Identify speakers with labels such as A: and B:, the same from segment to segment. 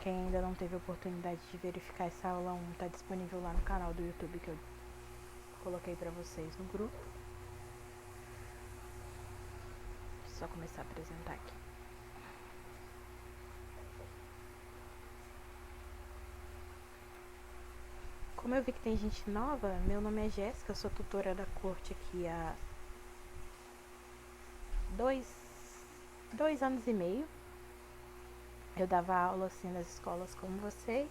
A: quem ainda não teve oportunidade de verificar essa aula 1, tá disponível lá no canal do YouTube que eu coloquei pra vocês no grupo. Só começar a apresentar aqui. Como eu vi que tem gente nova, meu nome é Jéssica, eu sou tutora da corte aqui há 2 anos e meio. Eu dava aula assim nas escolas como vocês.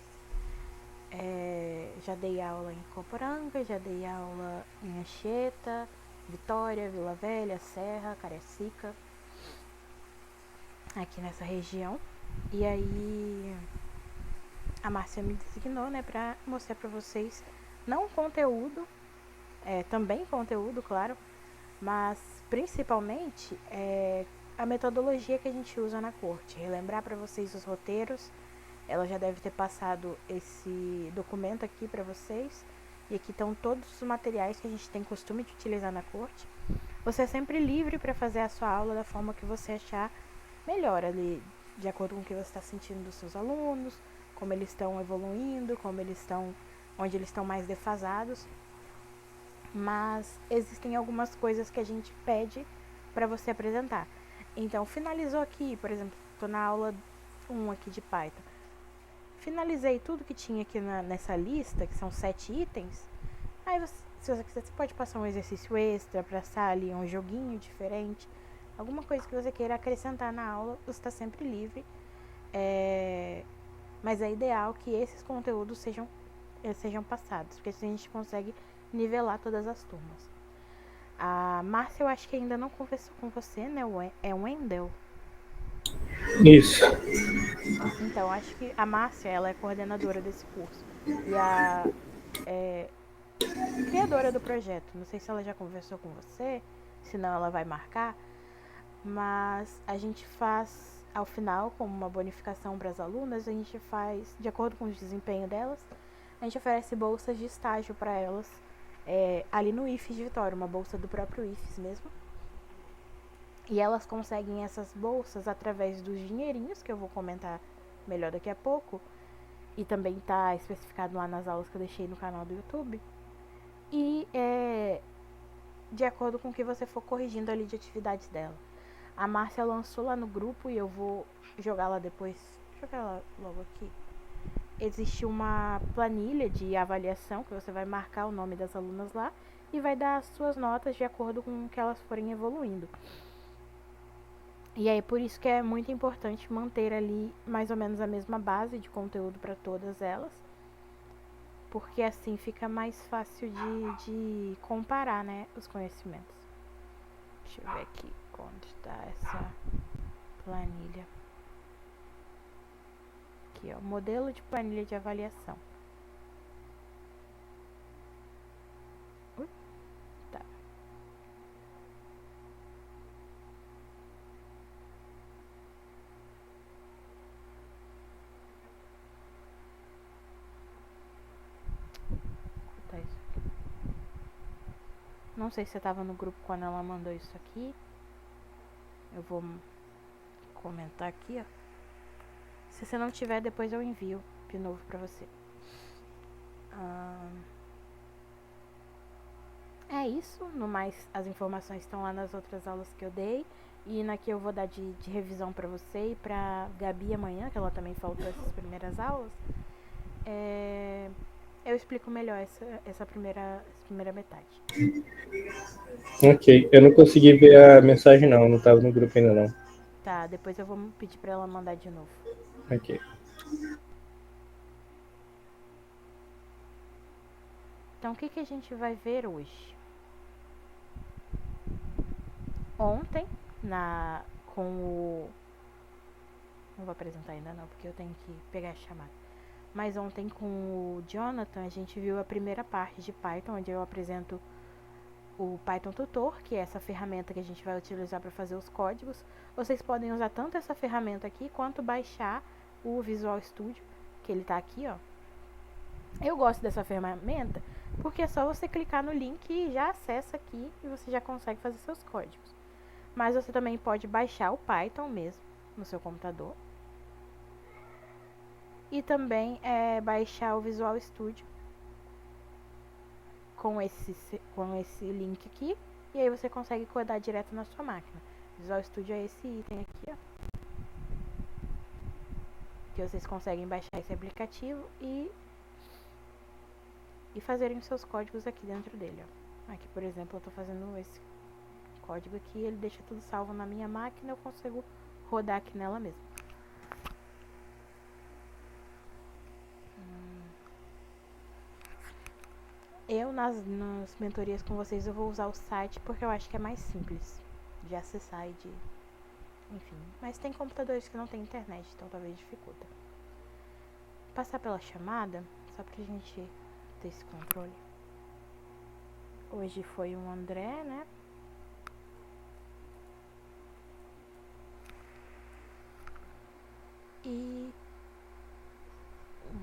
A: Já dei aula em Coporanga, já dei aula em Anchieta, Vitória, Vila Velha, Serra, Cariacica, aqui nessa região. E aí a Márcia me designou, né, pra mostrar pra vocês, não conteúdo, também conteúdo, claro, mas principalmente a metodologia que a gente usa na corte. Relembrar pra vocês os roteiros. Ela já deve ter passado esse documento aqui pra vocês. E aqui estão todos os materiais que a gente tem costume de utilizar na corte. Você é sempre livre para fazer a sua aula da forma que você achar melhor ali, de acordo com o que você está sentindo dos seus alunos, como eles estão evoluindo, onde eles estão mais defasados. Mas existem algumas coisas que a gente pede para você apresentar. Então, finalizou aqui, por exemplo, estou na aula 1 aqui de Python. Finalizei tudo que tinha aqui nessa lista, que são 7 itens. Aí, se você quiser, você pode passar um exercício extra, passar ali um joguinho diferente, alguma coisa que você queira acrescentar na aula, você está sempre livre. Mas é ideal que esses conteúdos sejam passados, porque assim a gente consegue nivelar todas as turmas. A Márcia, eu acho que ainda não conversou com você, né? É o Wendel.
B: Isso.
A: Então, acho que a Márcia, ela é coordenadora desse curso. E a criadora do projeto. Não sei se ela já conversou com você, senão ela vai marcar. Mas a gente faz, ao final, como uma bonificação para as alunas, a gente faz, de acordo com o desempenho delas, a gente oferece bolsas de estágio para elas ali no IFES de Vitória, uma bolsa do próprio IFES mesmo. E elas conseguem essas bolsas através dos dinheirinhos, que eu vou comentar melhor daqui a pouco, e também está especificado lá nas aulas que eu deixei no canal do YouTube. E de acordo com o que você for corrigindo ali de atividades dela. A Márcia lançou lá no grupo e eu vou jogar lá depois. Deixa eu jogar ela logo aqui. Existe uma planilha de avaliação que você vai marcar o nome das alunas lá e vai dar as suas notas de acordo com o que elas forem evoluindo. E aí por isso que é muito importante manter ali mais ou menos a mesma base de conteúdo para todas elas, porque assim fica mais fácil de comparar, né, os conhecimentos. Deixa eu ver aqui onde está essa planilha. Aqui, ó, modelo de planilha de avaliação. Tá. Tá isso aqui. Não sei se você tava no grupo quando ela mandou isso aqui. Eu vou comentar aqui, ó. Se você não tiver, depois eu envio de novo pra você. É isso. No mais, as informações estão lá nas outras aulas que eu dei. E na que eu vou dar de revisão pra você e pra Gabi amanhã, que ela também faltou essas primeiras aulas. Eu explico melhor essa primeira metade.
B: Ok. Eu não consegui ver a mensagem, não. Não estava no grupo ainda, não.
A: Tá, depois eu vou pedir pra ela mandar de novo.
B: Ok.
A: Então, o que a gente vai ver hoje? Ontem, com o... Não vou apresentar ainda não, porque eu tenho que pegar a chamada. Mas ontem com o Jonathan, a gente viu a primeira parte de Python, onde eu apresento o Python Tutor, que é essa ferramenta que a gente vai utilizar para fazer os códigos. Vocês podem usar tanto essa ferramenta aqui, quanto baixar o Visual Studio, que ele tá aqui, ó. Eu gosto dessa ferramenta, porque é só você clicar no link e já acessa aqui e você já consegue fazer seus códigos. Mas você também pode baixar o Python mesmo no seu computador. E também baixar o Visual Studio com esse link aqui. E aí você consegue codar direto na sua máquina. Visual Studio é esse item aqui, ó. Que vocês conseguem baixar esse aplicativo e fazerem os seus códigos aqui dentro dele, ó. Aqui, por exemplo, eu tô fazendo esse código aqui, ele deixa tudo salvo na minha máquina, eu consigo rodar aqui nela mesmo. Eu, nas mentorias com vocês, eu vou usar o site porque eu acho que é mais simples de acessar e de... Enfim, mas tem computadores que não tem internet, então talvez dificulta. Passar pela chamada, só pra gente ter esse controle. Hoje foi o André, né? E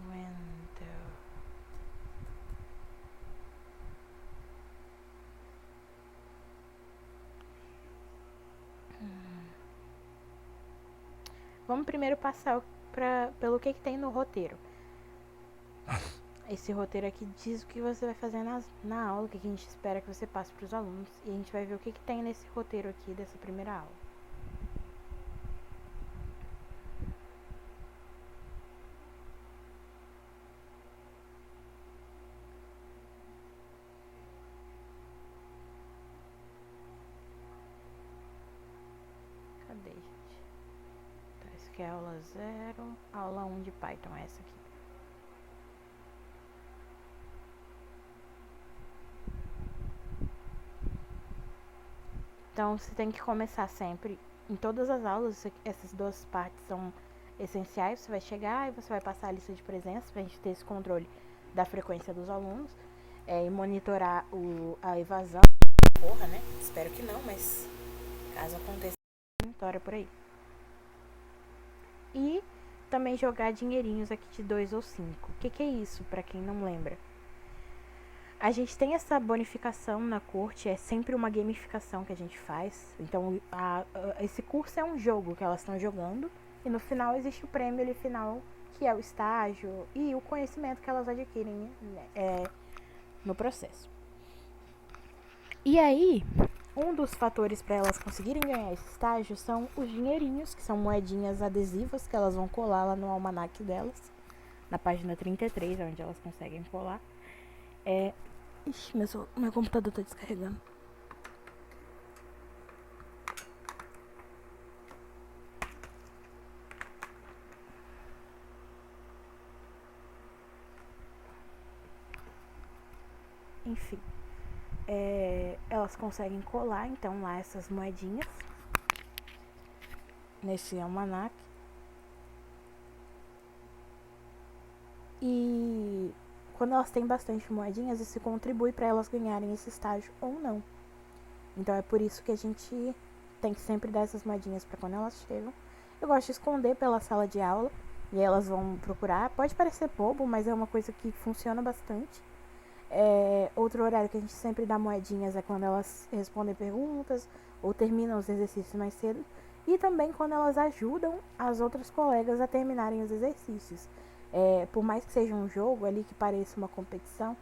A: Wendell. Vamos primeiro passar pelo que tem no roteiro. Esse roteiro aqui diz o que você vai fazer na aula, o que a gente espera que você passe para os alunos. E a gente vai ver o que tem nesse roteiro aqui dessa primeira aula. Cadê, gente? Tá, essa aqui é a aula 0, aula 1 de Python, é essa aqui. Então, você tem que começar sempre, em todas as aulas, essas duas partes são essenciais. Você vai chegar e você vai passar a lista de presença pra gente ter esse controle da frequência dos alunos e monitorar a evasão. Porra, né? Espero que não, mas caso aconteça, monitora por aí. E também jogar dinheirinhos aqui de 2 ou 5. O que é isso, pra quem não lembra? A gente tem essa bonificação na corte, é sempre uma gamificação que a gente faz. Então, esse curso é um jogo que elas estão jogando. E no final existe o prêmio ali final, que é o estágio e o conhecimento que elas adquirem, né, no processo. E aí, um dos fatores para elas conseguirem ganhar esse estágio são os dinheirinhos, que são moedinhas adesivas que elas vão colar lá no almanaque delas, na página 33, onde elas conseguem colar. Ixi, meu computador tá descarregando. Enfim, elas conseguem colar então lá essas moedinhas nesse almanaque. E quando elas têm bastante moedinhas, isso contribui para elas ganharem esse estágio ou não. Então é por isso que a gente tem que sempre dar essas moedinhas para quando elas chegam. Eu gosto de esconder pela sala de aula e elas vão procurar. Pode parecer bobo, mas é uma coisa que funciona bastante. Outro horário que a gente sempre dá moedinhas é quando elas respondem perguntas ou terminam os exercícios mais cedo. E também quando elas ajudam as outras colegas a terminarem os exercícios. Por mais que seja um jogo ali que pareça uma competição,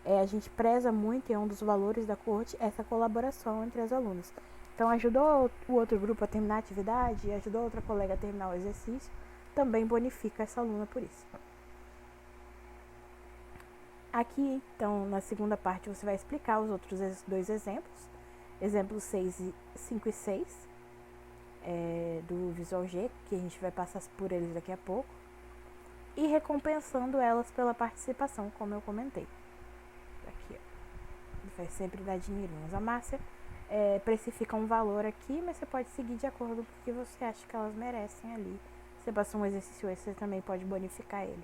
A: a gente preza muito, e é um dos valores da corte, essa colaboração entre as alunas. Então, ajudou o outro grupo a terminar a atividade, ajudou a outra colega a terminar o exercício, também bonifica essa aluna por isso. Aqui, então, na segunda parte, você vai explicar os outros dois exemplos. Exemplos 5 e 6, do Visual G, que a gente vai passar por eles daqui a pouco. E recompensando elas pela participação, como eu comentei. Aqui, ó. Vai sempre dar dinheirinhos. A Márcia precifica um valor aqui, mas você pode seguir de acordo com o que você acha que elas merecem ali. Se você passou um exercício esse, você também pode bonificar ele.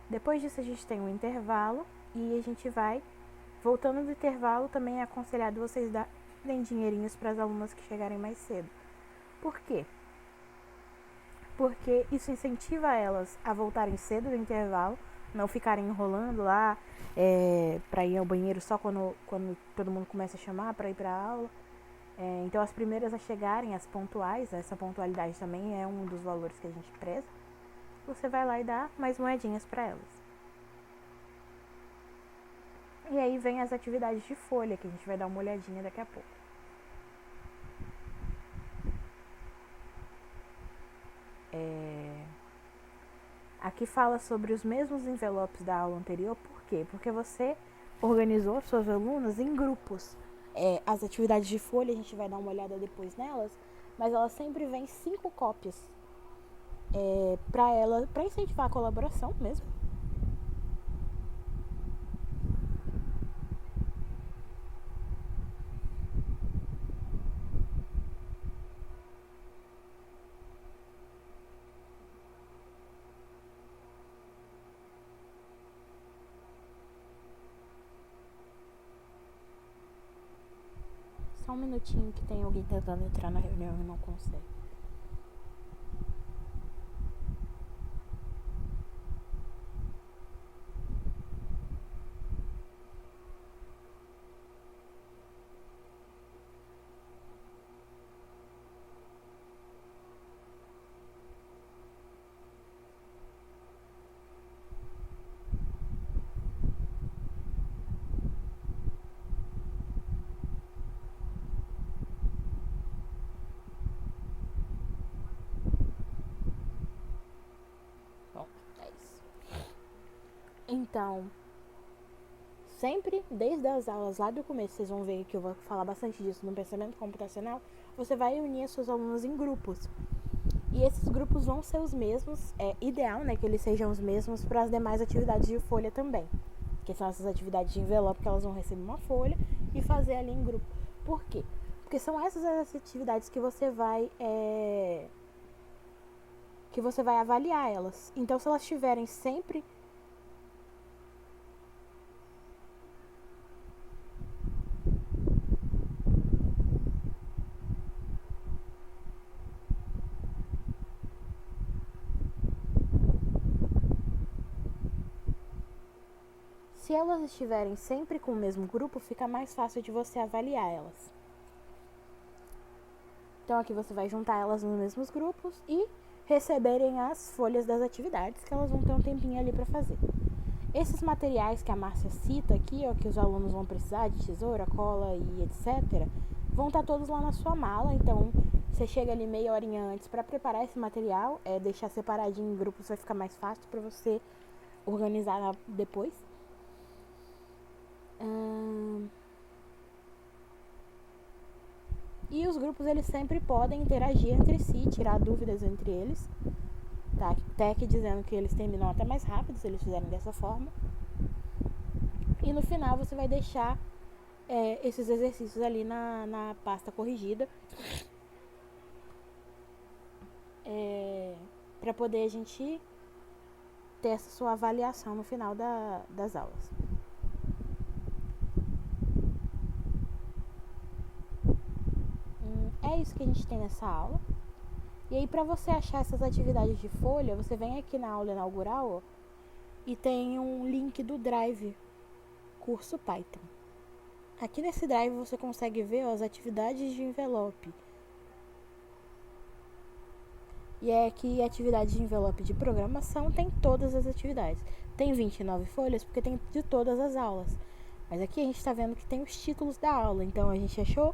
A: Depois disso, a gente tem um intervalo e a gente vai, voltando do intervalo, também é aconselhado vocês darem dinheirinhos para as alunas que chegarem mais cedo. Por quê? Porque isso incentiva elas a voltarem cedo do intervalo, não ficarem enrolando lá para ir ao banheiro só quando todo mundo começa a chamar para ir para a aula. Então, as primeiras a chegarem, as pontuais, essa pontualidade também é um dos valores que a gente preza. você vai lá e dá mais moedinhas para elas. E aí vem as atividades de folha, que a gente vai dar uma olhadinha daqui a pouco. Aqui fala sobre os mesmos envelopes da aula anterior, por quê? Porque você organizou suas alunas em grupos. As atividades de folha, a gente vai dar uma olhada depois nelas, mas elas sempre vêm 5 cópias para incentivar a colaboração mesmo. Só um minutinho que tem alguém tentando entrar na reunião e não consegue. Então, sempre, desde as aulas lá do começo, vocês vão ver que eu vou falar bastante disso no pensamento computacional, você vai unir as suas alunas em grupos. E esses grupos vão ser os mesmos, é ideal, né, que eles sejam os mesmos para as demais atividades de folha também. Que são essas atividades de envelope que elas vão receber uma folha e fazer ali em grupo. Por quê? Porque são essas as atividades que você vai avaliar elas. Então, se elas tiverem sempre Se elas estiverem sempre com o mesmo grupo, fica mais fácil de você avaliar elas. Então aqui você vai juntar elas nos mesmos grupos e receberem as folhas das atividades que elas vão ter um tempinho ali para fazer. Esses materiais que a Márcia cita aqui, ó, que os alunos vão precisar de tesoura, cola e etc, vão estar todos lá na sua mala. Então você chega ali meia horinha antes para preparar esse material, deixar separadinho em grupos vai ficar mais fácil para você organizar depois. E os grupos eles sempre podem interagir entre si, tirar dúvidas entre eles, tá? Tech dizendo que eles terminam até mais rápido se eles fizerem dessa forma. E no final você vai deixar esses exercícios ali na pasta corrigida, para poder a gente ter essa sua avaliação no final das aulas. É isso que a gente tem nessa aula. E aí, para você achar essas atividades de folha, você vem aqui na aula inaugural, ó, e tem um link do Drive, curso Python. Aqui nesse Drive você consegue ver, ó, as atividades de envelope. E aqui atividade de envelope de programação tem todas as atividades. Tem 29 folhas porque tem de todas as aulas. Mas aqui a gente está vendo que tem os títulos da aula. Então a gente achou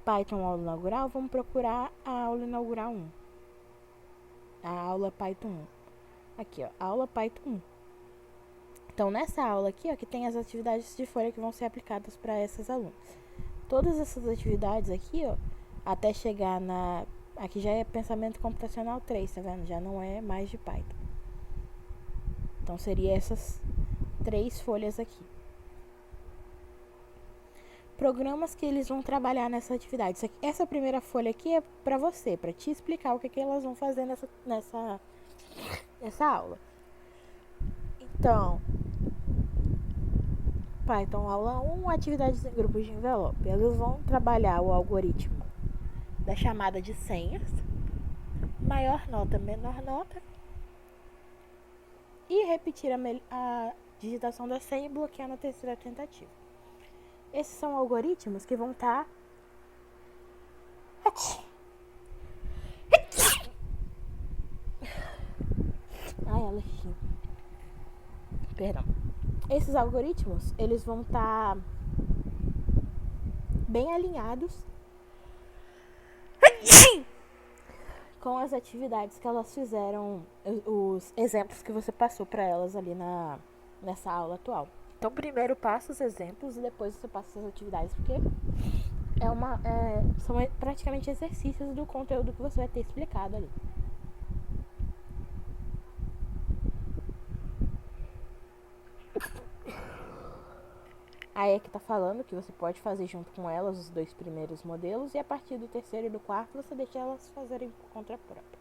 A: Python aula inaugural, vamos procurar a aula inaugural 1. A aula Python 1. Aqui, ó, aula Python 1. Então, nessa aula aqui, ó, que tem as atividades de folha que vão ser aplicadas para essas alunas. Todas essas atividades aqui, ó, até chegar aqui já é pensamento computacional 3, tá vendo? Já não é mais de Python. Então, seria essas 3 folhas aqui. Programas que eles vão trabalhar nessa atividade. Essa primeira folha aqui é para você, para te explicar o que elas vão fazer nessa aula. Então, Python aula 1, atividades em grupos de envelope. Eles vão trabalhar o algoritmo da chamada de senhas, maior nota, menor nota, e repetir a digitação da senha e bloquear na terceira tentativa. Esses são algoritmos que vão estar Ai, alergia. Perdão. Esses algoritmos, eles vão estar bem alinhados com as atividades que elas fizeram, os exemplos que você passou para elas ali nessa aula atual. Então, primeiro passa os exemplos e depois você passa as atividades, porque são praticamente exercícios do conteúdo que você vai ter explicado ali. Aí é que tá falando que você pode fazer junto com elas os 2 primeiros modelos e a partir do terceiro e do quarto você deixa elas fazerem por conta própria.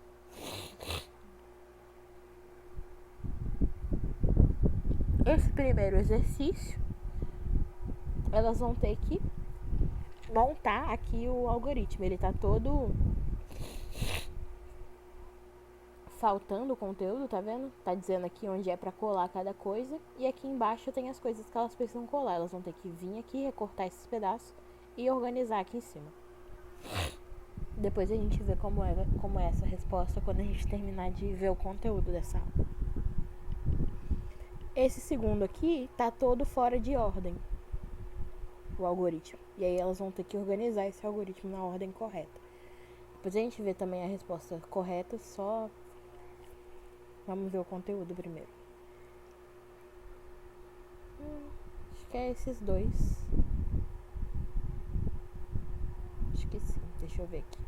A: Esse primeiro exercício, elas vão ter que montar aqui o algoritmo. Ele tá todo faltando o conteúdo, tá vendo? Tá dizendo aqui onde é pra colar cada coisa. E aqui embaixo tem as coisas que elas precisam colar. Elas vão ter que vir aqui, recortar esses pedaços e organizar aqui em cima. Depois a gente vê como é essa resposta quando a gente terminar de ver o conteúdo dessa aula. Esse segundo aqui tá todo fora de ordem, o algoritmo. E aí elas vão ter que organizar esse algoritmo na ordem correta. Depois a gente vê também a resposta correta, só vamos ver o conteúdo primeiro. Acho que é esses 2. Acho que sim, deixa eu ver aqui.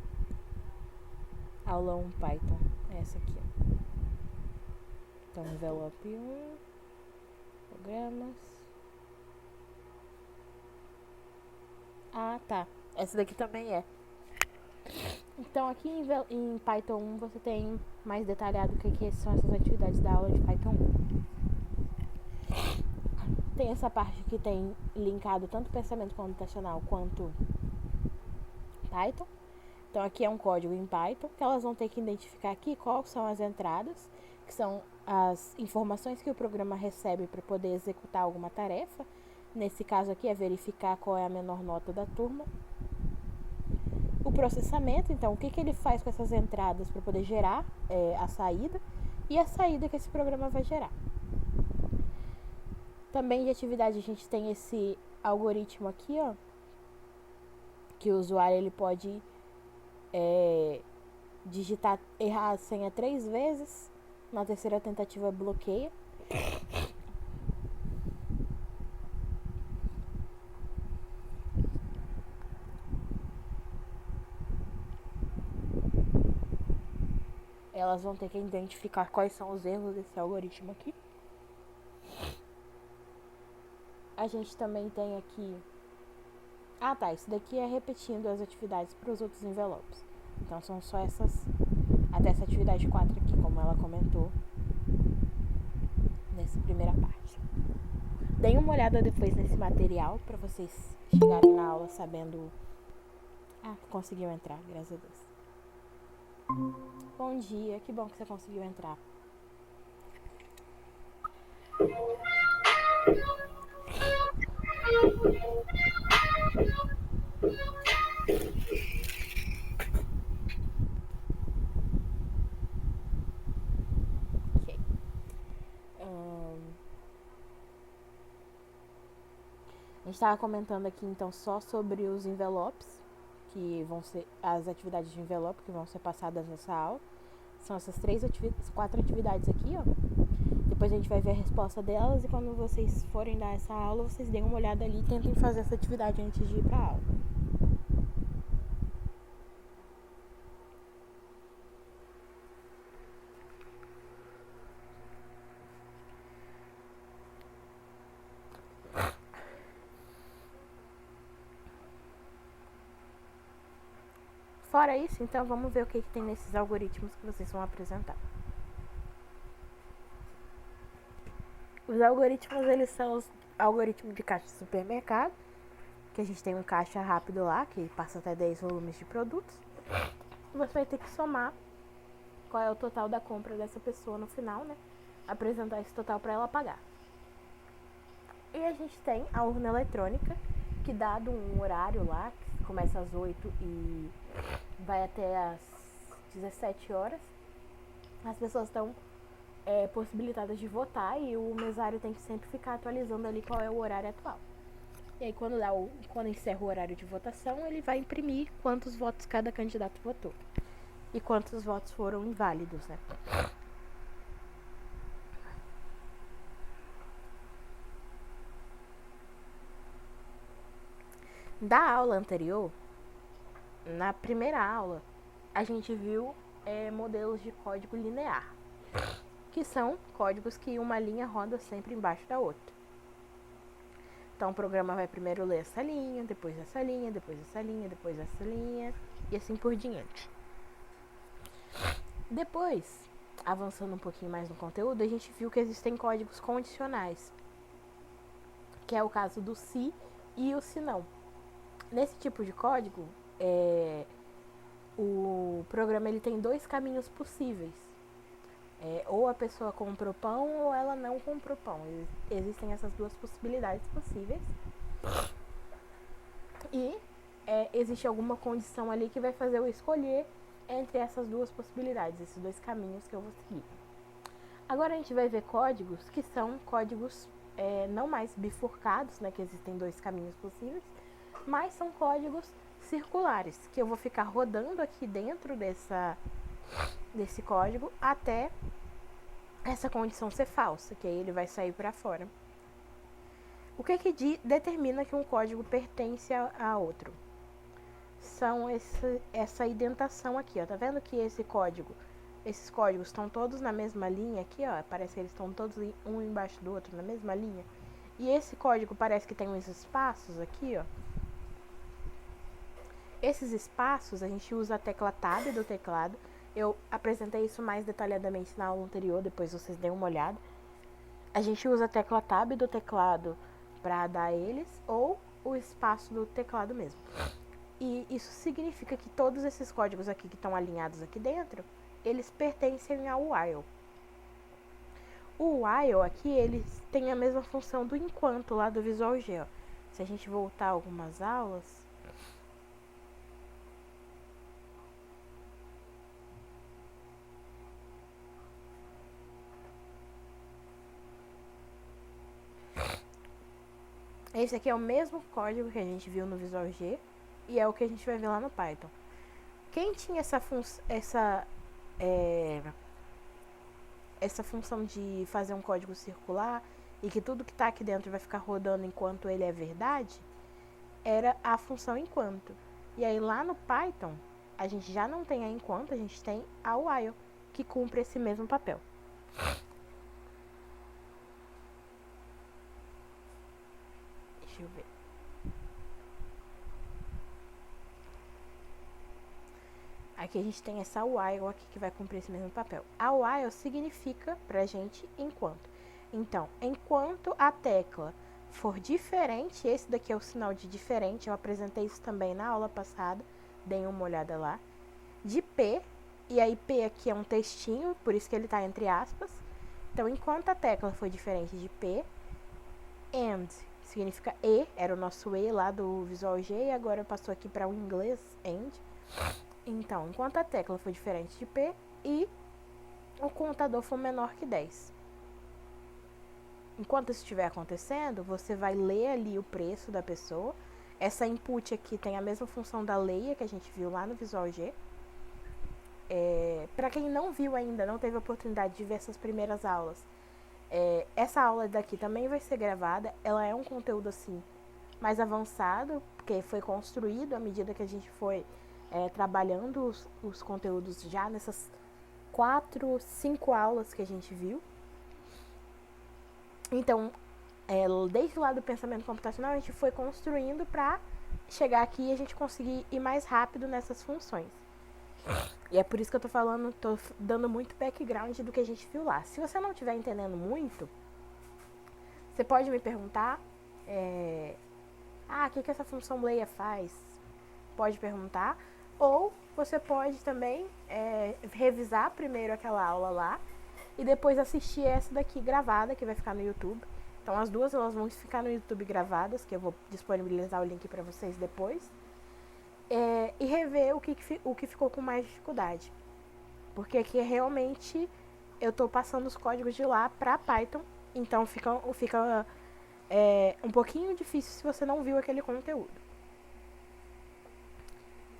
A: Aula 1 Python, é essa aqui, ó. Então, envelope 1, programas. Ah, tá. Essa daqui também é. Então, aqui em Python 1 você tem mais detalhado o que são essas atividades da aula de Python 1. Tem essa parte que tem linkado tanto pensamento computacional quanto Python. Então, aqui é um código em Python que elas vão ter que identificar aqui quais são as entradas, que são as informações que o programa recebe para poder executar alguma tarefa. Nesse caso aqui é verificar qual é a menor nota da turma. O processamento, então, o que ele faz com essas entradas para poder gerar a saída e a saída que esse programa vai gerar. Também de atividade a gente tem esse algoritmo aqui, ó, que o usuário ele pode digitar, errar a senha 3 vezes, na terceira tentativa bloqueia. Elas vão ter que identificar quais são os erros desse algoritmo aqui. A gente também tem aqui... Ah, tá. Isso daqui é repetindo as atividades para os outros envelopes. Então, são só essas... Até essa atividade 4 aqui, como ela comentou nessa primeira parte. Deem uma olhada depois nesse material para vocês chegarem na aula sabendo... Ah, conseguiu entrar, graças a Deus. Bom dia, que bom que você conseguiu entrar. Ok. A gente estava comentando aqui então só sobre os envelopes, que vão ser as atividades de envelope que vão ser passadas nessa aula. São essas 4 atividades aqui, ó. Depois a gente vai ver a resposta delas e quando vocês forem dar essa aula, vocês deem uma olhada ali e tentem fazer essa atividade antes de ir para a aula. Fora isso, então, vamos ver o que tem nesses algoritmos que vocês vão apresentar. Os algoritmos, eles são os algoritmos de caixa de supermercado, que a gente tem um caixa rápido lá, que passa até 10 volumes de produtos. Você vai ter que somar qual é o total da compra dessa pessoa no final, né? Apresentar esse total para ela pagar. E a gente tem a urna eletrônica, que dado um horário lá, que começa às 8 e vai até às 17 horas, as pessoas estão possibilitadas de votar, e o mesário tem que sempre ficar atualizando ali qual é o horário atual. E aí quando encerra o horário de votação, ele vai imprimir quantos votos cada candidato votou e quantos votos foram inválidos, né? Da aula anterior, na primeira aula, a gente viu modelos de código linear, que são códigos que uma linha roda sempre embaixo da outra. Então o programa vai primeiro ler essa linha, depois essa linha, depois essa linha, depois essa linha, e assim por diante. Depois, avançando um pouquinho mais no conteúdo, a gente viu que existem códigos condicionais, que é o caso do se e o se não. Nesse tipo de código, o programa ele tem dois caminhos possíveis. Ou a pessoa comprou pão ou ela não comprou pão. Existem essas duas possibilidades possíveis. E existe alguma condição ali que vai fazer eu escolher entre essas duas possibilidades, esses dois caminhos que eu vou seguir. Agora a gente vai ver códigos que são códigos não mais bifurcados, né, que existem dois caminhos possíveis, mas são códigos circulares, que eu vou ficar rodando aqui dentro desse código até essa condição ser falsa, que aí ele vai sair para fora. O que determina que um código pertence a outro? São essa indentação aqui, ó. Tá vendo que esses códigos estão todos na mesma linha aqui, ó. Parece que eles estão todos um embaixo do outro na mesma linha. E esse código parece que tem uns espaços aqui, ó. Esses espaços a gente usa a tecla Tab do teclado. Eu apresentei isso mais detalhadamente na aula anterior, depois vocês dêem uma olhada. A gente usa a tecla Tab do teclado para dar eles, ou o espaço do teclado mesmo. E isso significa que todos esses códigos aqui que estão alinhados aqui dentro, eles pertencem ao while. O while aqui, ele tem a mesma função do enquanto lá do Visual G, ó. Se a gente voltar algumas aulas, esse aqui é o mesmo código que a gente viu no Visual G e é o que a gente vai ver lá no Python. Quem tinha essa função de fazer um código circular e que tudo que está aqui dentro vai ficar rodando enquanto ele é verdade, era a função enquanto. E aí lá no Python, a gente já não tem a enquanto, a gente tem a while, que cumpre esse mesmo papel. Deixa eu ver. Aqui a gente tem essa while aqui que vai cumprir esse mesmo papel. A while significa pra gente enquanto. Então, enquanto a tecla for diferente, esse daqui é o sinal de diferente, eu apresentei isso também na aula passada, deem uma olhada lá, de P, e aí P aqui é um textinho, por isso que ele tá entre aspas. Então, enquanto a tecla for diferente de P, AND significa E, era o nosso E lá do Visual G, e agora passou aqui para o inglês, AND. Então, enquanto a tecla for diferente de P e o contador for menor que 10. Enquanto isso estiver acontecendo, você vai ler ali o preço da pessoa. Essa input aqui tem a mesma função da leia que a gente viu lá no Visual G. Para quem não viu ainda, não teve a oportunidade de ver essas primeiras aulas, essa aula daqui também vai ser gravada. Ela é um conteúdo assim mais avançado, porque foi construído à medida que a gente foi trabalhando os conteúdos já nessas 4, 5 aulas que a gente viu. Então, desde lá do pensamento computacional, a gente foi construindo para chegar aqui e a gente conseguir ir mais rápido nessas funções. E é por isso que eu tô dando muito background do que a gente viu lá. Se você não estiver entendendo muito, você pode me perguntar, o que essa função leia faz? Pode perguntar. Ou você pode também revisar primeiro aquela aula lá e depois assistir essa daqui gravada, que vai ficar no YouTube. Então as duas elas vão ficar no YouTube gravadas, que eu vou disponibilizar o link para vocês depois. E rever o que ficou com mais dificuldade. Porque aqui realmente eu tô passando os códigos de lá para Python, então fica um pouquinho difícil se você não viu aquele conteúdo.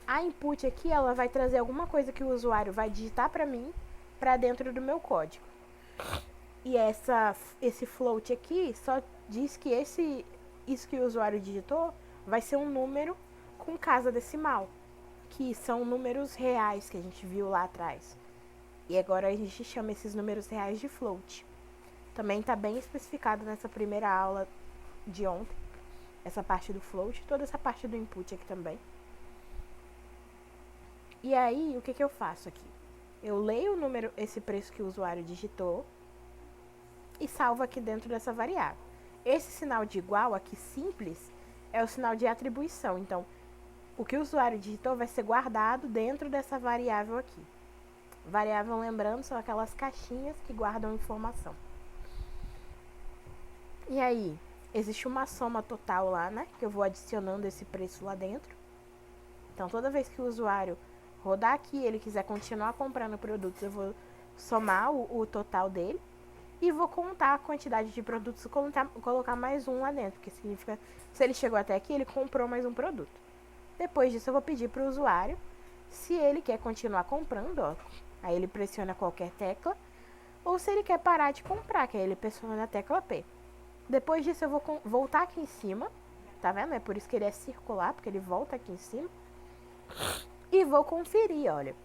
A: A input aqui, ela vai trazer alguma coisa que o usuário vai digitar para mim, para dentro do meu código. E esse float aqui só diz que isso que o usuário digitou vai ser um número com casa decimal, que são números reais que a gente viu lá atrás. E agora a gente chama esses números reais de float. Também está bem especificado nessa primeira aula de ontem, essa parte do float, toda essa parte do input aqui também. E aí, o que eu faço aqui? Eu leio o número, esse preço que o usuário digitou, e salvo aqui dentro dessa variável. Esse sinal de igual aqui, simples, é o sinal de atribuição. Então, o que o usuário digitou vai ser guardado dentro dessa variável aqui. Variável, lembrando, são aquelas caixinhas que guardam informação. E aí, existe uma soma total lá, né? Que eu vou adicionando esse preço lá dentro. Então, toda vez que o usuário rodar aqui e ele quiser continuar comprando produtos, eu vou somar o total dele. E vou contar a quantidade de produtos, colocar mais um lá dentro, que significa, se ele chegou até aqui, ele comprou mais um produto. Depois disso, eu vou pedir para o usuário, se ele quer continuar comprando, ó, aí ele pressiona qualquer tecla, ou se ele quer parar de comprar, que aí ele pressiona a tecla P. Depois disso, eu vou voltar aqui em cima, tá vendo? É por isso que ele é circular, porque ele volta aqui em cima. E vou conferir, olha.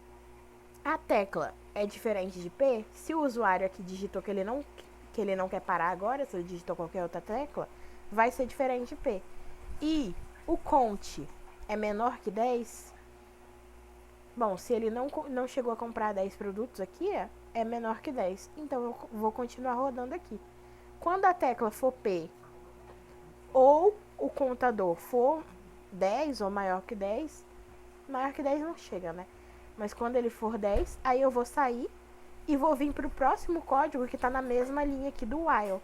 A: A tecla é diferente de P. Se o usuário aqui digitou que ele não quer parar agora, se ele digitou qualquer outra tecla, vai ser diferente de P. E o count é menor que 10. Bom, se ele não chegou a comprar 10 produtos aqui, é menor que 10. Então eu vou continuar rodando aqui. Quando a tecla for P ou o contador for 10 ou maior que 10 não chega, né? Mas quando ele for 10, aí eu vou sair e vou vir para o próximo código que está na mesma linha aqui do while.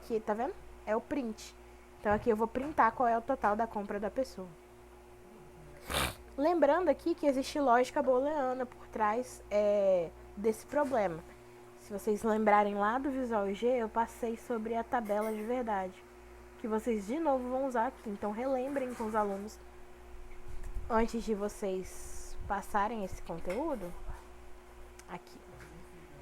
A: Que, tá vendo? É o print. Então aqui eu vou printar qual é o total da compra da pessoa. Lembrando aqui que existe lógica booleana por trás desse problema. Se vocês lembrarem lá do Visual G, eu passei sobre a tabela de verdade, que vocês de novo vão usar aqui. Então relembrem com os alunos, antes de vocês passarem esse conteúdo, aqui.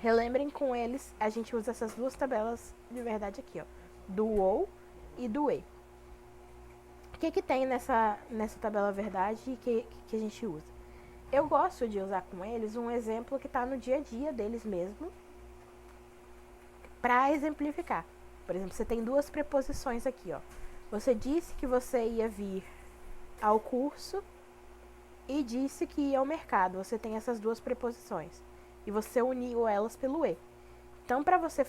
A: Relembrem com eles, a gente usa essas duas tabelas de verdade aqui, ó. Do ou e do e. O que tem nessa tabela verdade que a gente usa? Eu gosto de usar com eles um exemplo que está no dia a dia deles mesmo, para exemplificar. Por exemplo, você tem duas preposições aqui, ó. Você disse que você ia vir ao curso e disse que ia ao mercado. Você tem essas duas preposições e você uniu elas pelo e. Então, para você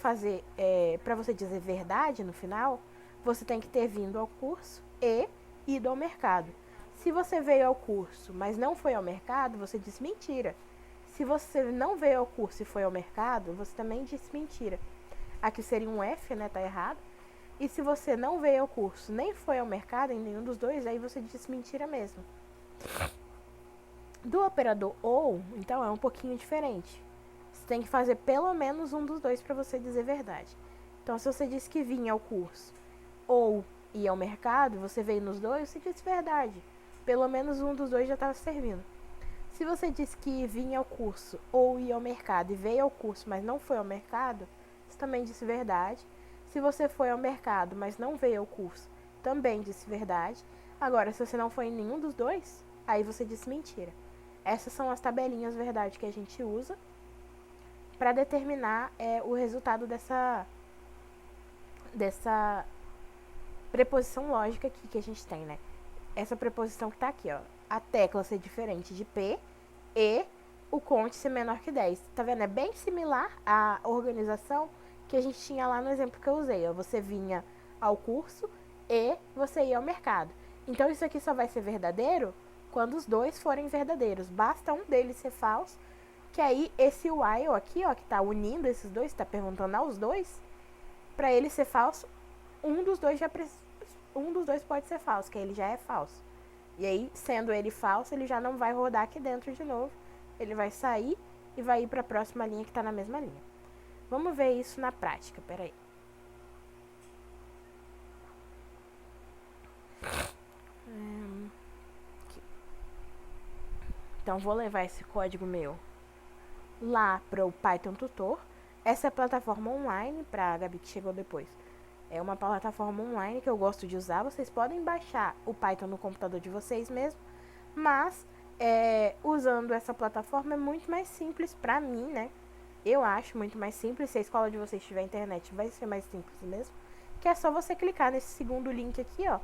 A: dizer verdade no final, você tem que ter vindo ao curso e ido ao mercado. Se você veio ao curso, mas não foi ao mercado, você diz mentira. Se você não veio ao curso e foi ao mercado, você também disse mentira. Aqui seria um F, né? Tá errado. E se você não veio ao curso, nem foi ao mercado, em nenhum dos dois, aí você disse mentira mesmo. Do operador ou, então, é um pouquinho diferente. Você tem que fazer pelo menos um dos dois para você dizer verdade. Então, se você disse que vinha ao curso ou ia ao mercado, você veio nos dois, você disse verdade. Pelo menos um dos dois já estava servindo. Se você disse que vinha ao curso ou ia ao mercado e veio ao curso, mas não foi ao mercado, você também disse verdade. Se você foi ao mercado, mas não veio ao curso, também disse verdade. Agora, se você não foi em nenhum dos dois, aí você disse mentira. Essas são as tabelinhas verdade que a gente usa para determinar o resultado dessa preposição lógica aqui que a gente tem, né? Essa preposição que tá aqui, ó. A tecla ser diferente de P e o count ser menor que 10. Tá vendo? É bem similar à organização que a gente tinha lá no exemplo que eu usei, ó. Você vinha ao curso e você ia ao mercado. Então, isso aqui só vai ser verdadeiro quando os dois forem verdadeiros. Basta um deles ser falso, que aí esse while aqui, ó, que tá unindo esses dois, tá perguntando aos dois, para ele ser falso, um dos dois pode ser falso, que ele já é falso. E aí, sendo ele falso, ele já não vai rodar aqui dentro de novo. Ele vai sair e vai ir para a próxima linha que tá na mesma linha. Vamos ver isso na prática, peraí. Então, vou levar esse código meu lá para o Python Tutor. Essa é a plataforma online, para a Gabi que chegou depois. É uma plataforma online que eu gosto de usar. Vocês podem baixar o Python no computador de vocês mesmo, mas usando essa plataforma é muito mais simples para mim, né? Eu acho muito mais simples. Se a escola de vocês tiver internet, vai ser mais simples mesmo. Que é só você clicar nesse segundo link aqui, ó,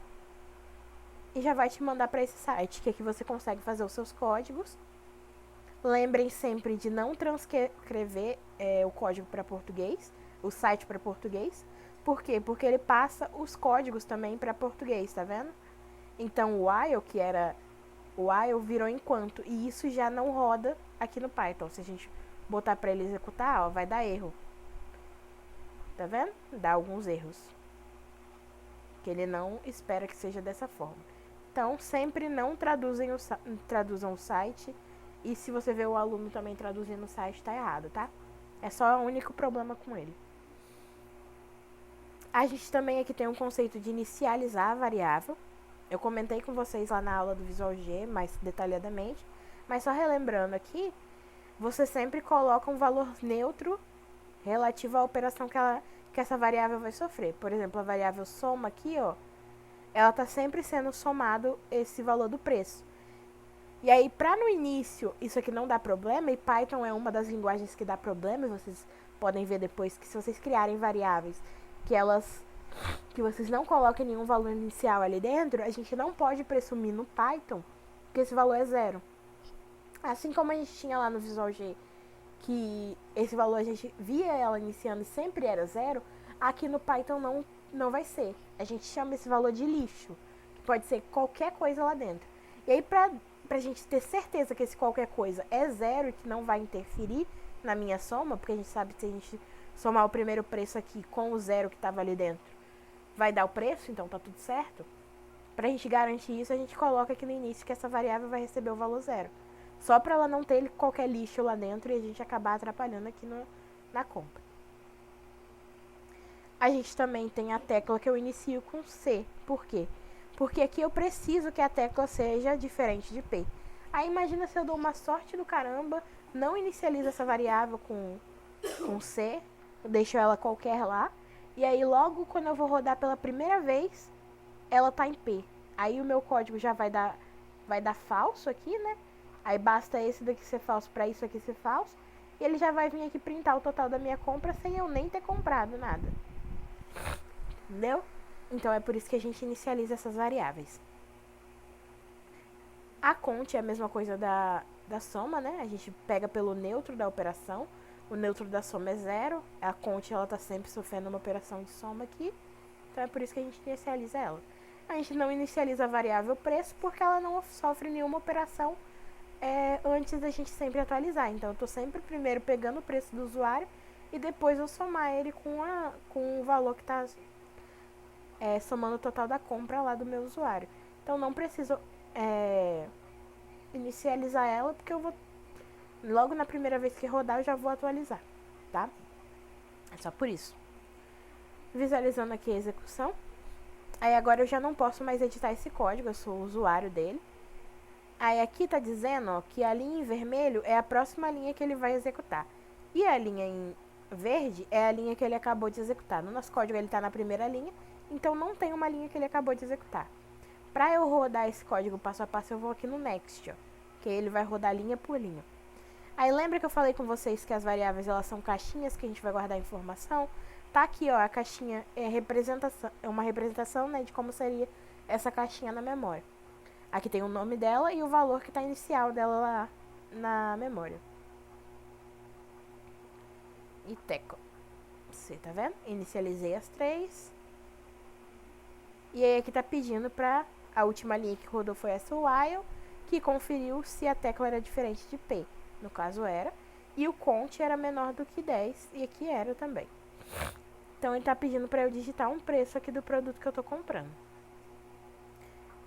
A: e já vai te mandar para esse site, que aqui você consegue fazer os seus códigos. Lembrem sempre de não transcrever o código para português, o site para português. Por quê? Porque ele passa os códigos também para português, tá vendo? Então o while, que era o while, virou enquanto, e isso já não roda aqui no Python. Se a gente botar para ele executar, ó, vai dar erro. Tá vendo? Dá alguns erros. Que ele não espera que seja dessa forma. Então, sempre não traduzam o site. E se você vê o aluno também traduzindo o site, tá errado, tá? É só o único problema com ele. A gente também aqui tem um conceito de inicializar a variável. Eu comentei com vocês lá na aula do Visual G mais detalhadamente. Mas só relembrando aqui, você sempre coloca um valor neutro relativo à operação que essa variável vai sofrer. Por exemplo, a variável soma aqui, ó, ela está sempre sendo somado esse valor do preço. E aí, para no início isso aqui não dar problema, e Python é uma das linguagens que dá problema, e vocês podem ver depois que se vocês criarem variáveis que vocês não coloquem nenhum valor inicial ali dentro, a gente não pode presumir no Python que esse valor é zero. Assim como a gente tinha lá no Visual G, que esse valor a gente via ela iniciando e sempre era zero, aqui no Python não vai ser. A gente chama esse valor de lixo, que pode ser qualquer coisa lá dentro. E aí, pra gente ter certeza que esse qualquer coisa é zero e que não vai interferir na minha soma, porque a gente sabe que se a gente somar o primeiro preço aqui com o zero que estava ali dentro, vai dar o preço, então tá tudo certo. Pra gente garantir isso, a gente coloca aqui no início que essa variável vai receber o valor zero. Só pra ela não ter qualquer lixo lá dentro e a gente acabar atrapalhando aqui na compra. A gente também tem a tecla que eu inicio com C. Por quê? Porque aqui eu preciso que a tecla seja diferente de P. Aí imagina se eu dou uma sorte do caramba, não inicializo essa variável com C, deixo ela qualquer lá, e aí logo quando eu vou rodar pela primeira vez, ela tá em P. Aí o meu código já vai dar falso aqui, né? Aí basta esse daqui ser falso para isso aqui ser falso, e ele já vai vir aqui printar o total da minha compra sem eu nem ter comprado nada. Entendeu? Então é por isso que a gente inicializa essas variáveis. A conte é a mesma coisa da soma, né? A gente pega pelo neutro da operação. O neutro da soma é zero. A conte, ela tá sempre sofrendo uma operação de soma aqui. Então é por isso que a gente inicializa ela. A gente não inicializa a variável preço porque ela não sofre nenhuma operação antes da gente sempre atualizar. Então eu tô sempre primeiro pegando o preço do usuário e depois eu somar ele com o valor que tá somando o total da compra lá do meu usuário. Então não preciso inicializar ela, porque eu vou logo na primeira vez que rodar eu já vou atualizar, tá? É só por isso. Visualizando aqui a execução. Aí agora eu já não posso mais editar esse código, eu sou o usuário dele. Aí aqui tá dizendo, ó, que a linha em vermelho é a próxima linha que ele vai executar. E a linha em verde é a linha que ele acabou de executar. No nosso código ele tá na primeira linha, então não tem uma linha que ele acabou de executar. Para eu rodar esse código passo a passo, eu vou aqui no Next, ó, que ele vai rodar linha por linha. Aí lembra que eu falei com vocês que as variáveis elas são caixinhas que a gente vai guardar informação? Tá aqui, ó, a caixinha é uma representação, né, de como seria essa caixinha na memória. Aqui tem o nome dela e o valor que está inicial dela lá na memória. E tecla. Você tá vendo? Inicializei as três. E aí aqui tá pedindo para a última linha que rodou foi essa while, que conferiu se a tecla era diferente de P. No caso era. E o count era menor do que 10. E aqui era também. Então ele tá pedindo para eu digitar um preço aqui do produto que eu tô comprando.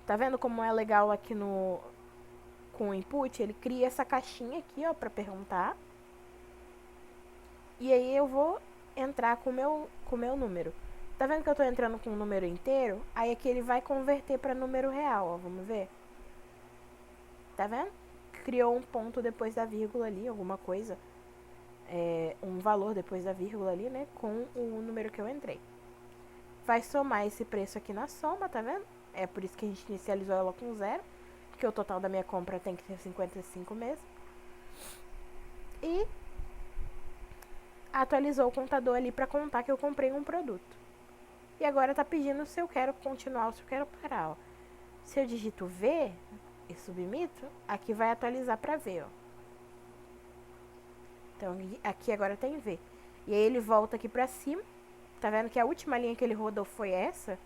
A: Tá vendo como é legal aqui com o input? Ele cria essa caixinha aqui, ó, pra perguntar. E aí eu vou entrar com o meu número. Tá vendo que eu tô entrando com um número inteiro? Aí aqui ele vai converter para número real, ó. Vamos ver? Tá vendo? Criou um ponto depois da vírgula ali, alguma coisa. Um valor depois da vírgula ali, né? Com o número que eu entrei. Vai somar esse preço aqui na soma, tá vendo? É por isso que a gente inicializou ela com 0. Porque o total da minha compra tem que ser 55 mesmo. E atualizou o contador ali para contar que eu comprei um produto. E agora tá pedindo se eu quero continuar ou se eu quero parar, ó. Se eu digito V e submito, aqui vai atualizar para V, ó. Então aqui agora tem V. E aí ele volta aqui para cima. Tá vendo que a última linha que ele rodou foi essa?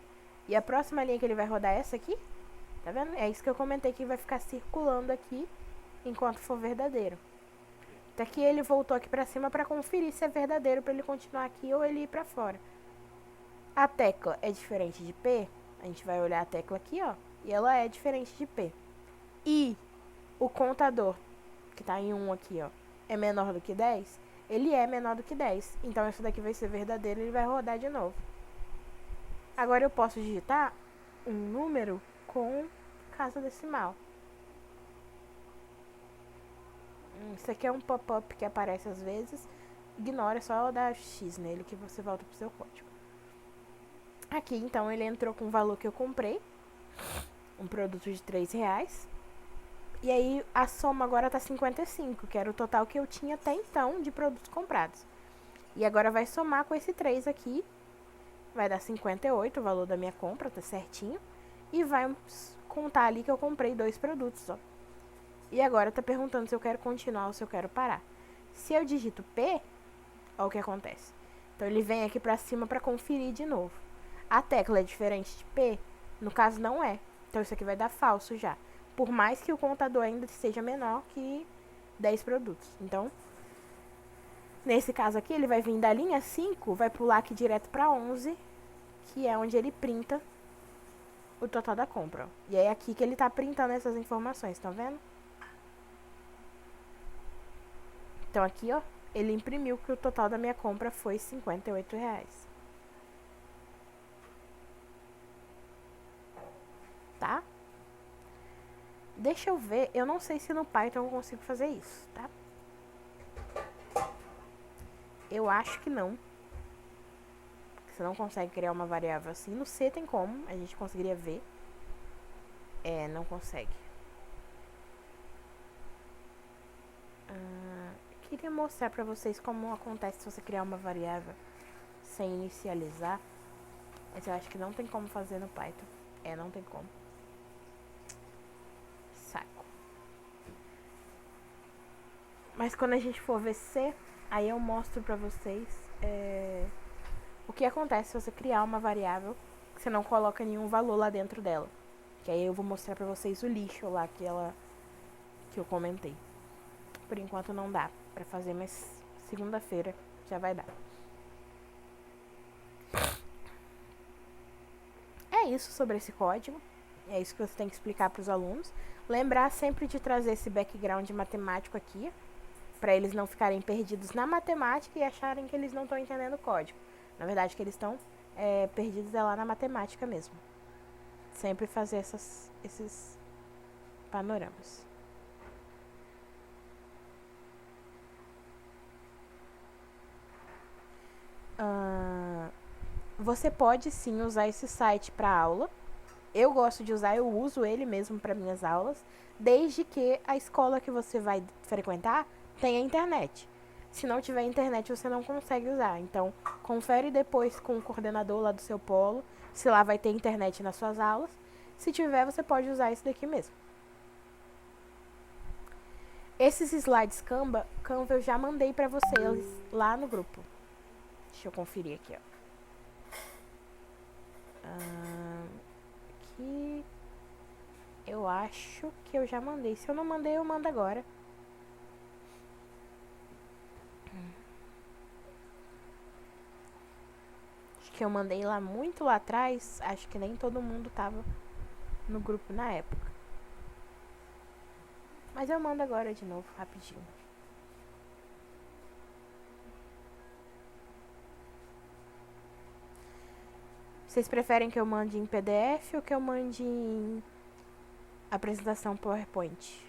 A: E a próxima linha que ele vai rodar é essa aqui? Tá vendo? É isso que eu comentei, que vai ficar circulando aqui enquanto for verdadeiro. Então aqui ele voltou aqui para cima para conferir se é verdadeiro, para ele continuar aqui ou ele ir para fora. A tecla é diferente de P. A gente vai olhar a tecla aqui, ó. E ela é diferente de P. E o contador, que tá em 1 aqui, ó, é menor do que 10. Ele é menor do que 10. Então isso daqui vai ser verdadeiro e ele vai rodar de novo. Agora eu posso digitar um número com casa decimal. Isso aqui é um pop-up que aparece às vezes. Ignora, só dar X nele que você volta pro seu código. Aqui, então, ele entrou com o valor que eu comprei. Um produto de R$3. E aí, a soma agora tá 55, que era o total que eu tinha até então de produtos comprados. E agora vai somar com esse 3 aqui. Vai dar 58, o valor da minha compra, tá certinho. E vai contar ali que eu comprei 2 produtos, ó. E agora tá perguntando se eu quero continuar ou se eu quero parar. Se eu digito P, ó o que acontece. Então, ele vem aqui pra cima pra conferir de novo. A tecla é diferente de P? No caso, não é. Então, isso aqui vai dar falso já. Por mais que o contador ainda seja menor que 10 produtos. Então, nesse caso aqui, ele vai vir da linha 5, vai pular aqui direto para 11, que é onde ele printa o total da compra. Ó. E é aqui que ele tá printando essas informações, estão vendo? Então, aqui, ó, ele imprimiu que o total da minha compra foi R$58. Tá? Deixa eu ver, eu não sei se no Python eu consigo fazer isso, tá? Eu acho que não. Você não consegue criar uma variável assim. No C tem como, a gente conseguiria ver. Não consegue. Queria mostrar pra vocês como acontece se você criar uma variável sem inicializar. Mas eu acho que não tem como fazer no Python. Não tem como. Saco. Mas quando a gente for ver C, aí eu mostro pra vocês o que acontece se você criar uma variável que você não coloca nenhum valor lá dentro dela. Que aí eu vou mostrar pra vocês o lixo lá que eu comentei. Por enquanto não dá pra fazer, mas segunda-feira já vai dar. É isso sobre esse código. É isso que você tem que explicar para os alunos. Lembrar sempre de trazer esse background matemático aqui, para eles não ficarem perdidos na matemática e acharem que eles não estão entendendo o código. Na verdade, que eles estão perdidos lá na matemática mesmo. Sempre fazer esses panoramas. Você pode sim usar esse site para aula. Eu gosto de usar, eu uso ele mesmo para minhas aulas, desde que a escola que você vai frequentar tenha internet. Se não tiver internet, você não consegue usar. Então, confere depois com o coordenador lá do seu polo, se lá vai ter internet nas suas aulas. Se tiver, você pode usar esse daqui mesmo. Esses slides Canva eu já mandei para vocês lá no grupo. Deixa eu conferir aqui, ó. Aqui. Eu acho que eu já mandei. Se eu não mandei, eu mando agora. Acho que eu mandei lá muito lá atrás. Acho que nem todo mundo tava no grupo na época. Mas eu mando agora de novo, rapidinho. Vocês preferem que eu mande em PDF ou que eu mande em apresentação PowerPoint?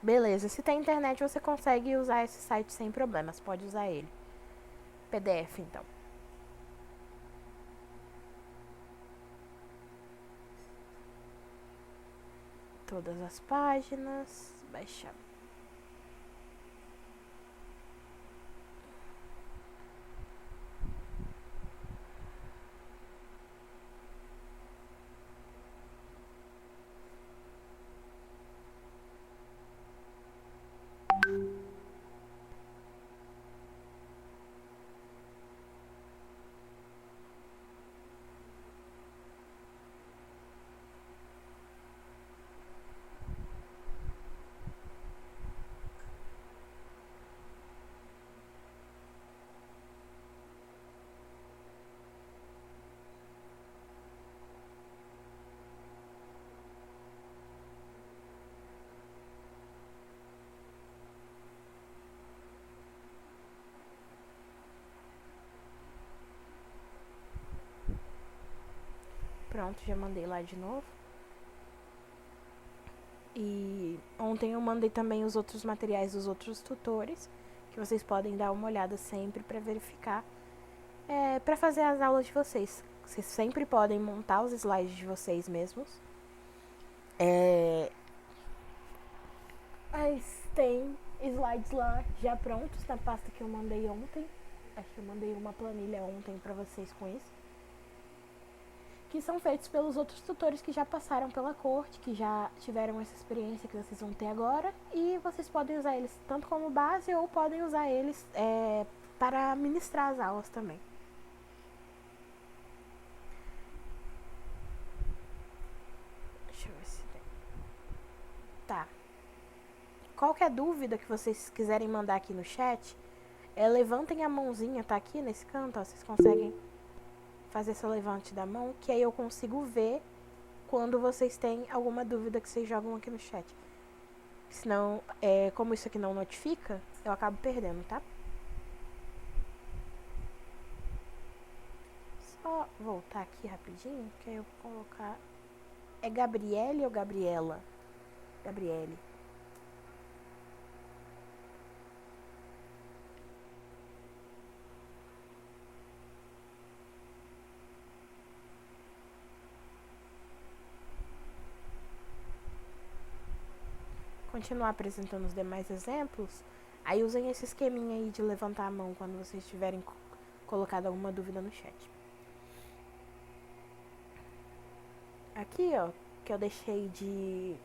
A: Beleza, se tem internet você consegue usar esse site sem problemas, pode usar ele. PDF então. Todas as páginas, baixar. Pronto, já mandei lá de novo. E ontem eu mandei também os outros materiais dos outros tutores, que vocês podem dar uma olhada sempre para verificar, para fazer as aulas de vocês. Vocês sempre podem montar os slides de vocês mesmos. Mas tem slides lá já prontos na pasta que eu mandei ontem. Acho que eu mandei uma planilha ontem para vocês com isso. Que são feitos pelos outros tutores que já passaram pela corte, que já tiveram essa experiência que vocês vão ter agora. E vocês podem usar eles tanto como base ou podem usar eles para ministrar as aulas também. Deixa eu ver se tem. Tá. Qualquer dúvida que vocês quiserem mandar aqui no chat, levantem a mãozinha, tá aqui nesse canto, ó, vocês conseguem fazer esse levante da mão, que aí eu consigo ver quando vocês têm alguma dúvida que vocês jogam aqui no chat. Senão, como isso aqui não notifica, eu acabo perdendo, tá? Só voltar aqui rapidinho, que aí eu vou colocar... É Gabriele ou Gabriela? Gabriele. Continuar apresentando os demais exemplos, aí usem esse esqueminha aí de levantar a mão quando vocês tiverem colocado alguma dúvida no chat. Aqui, ó, que eu deixei de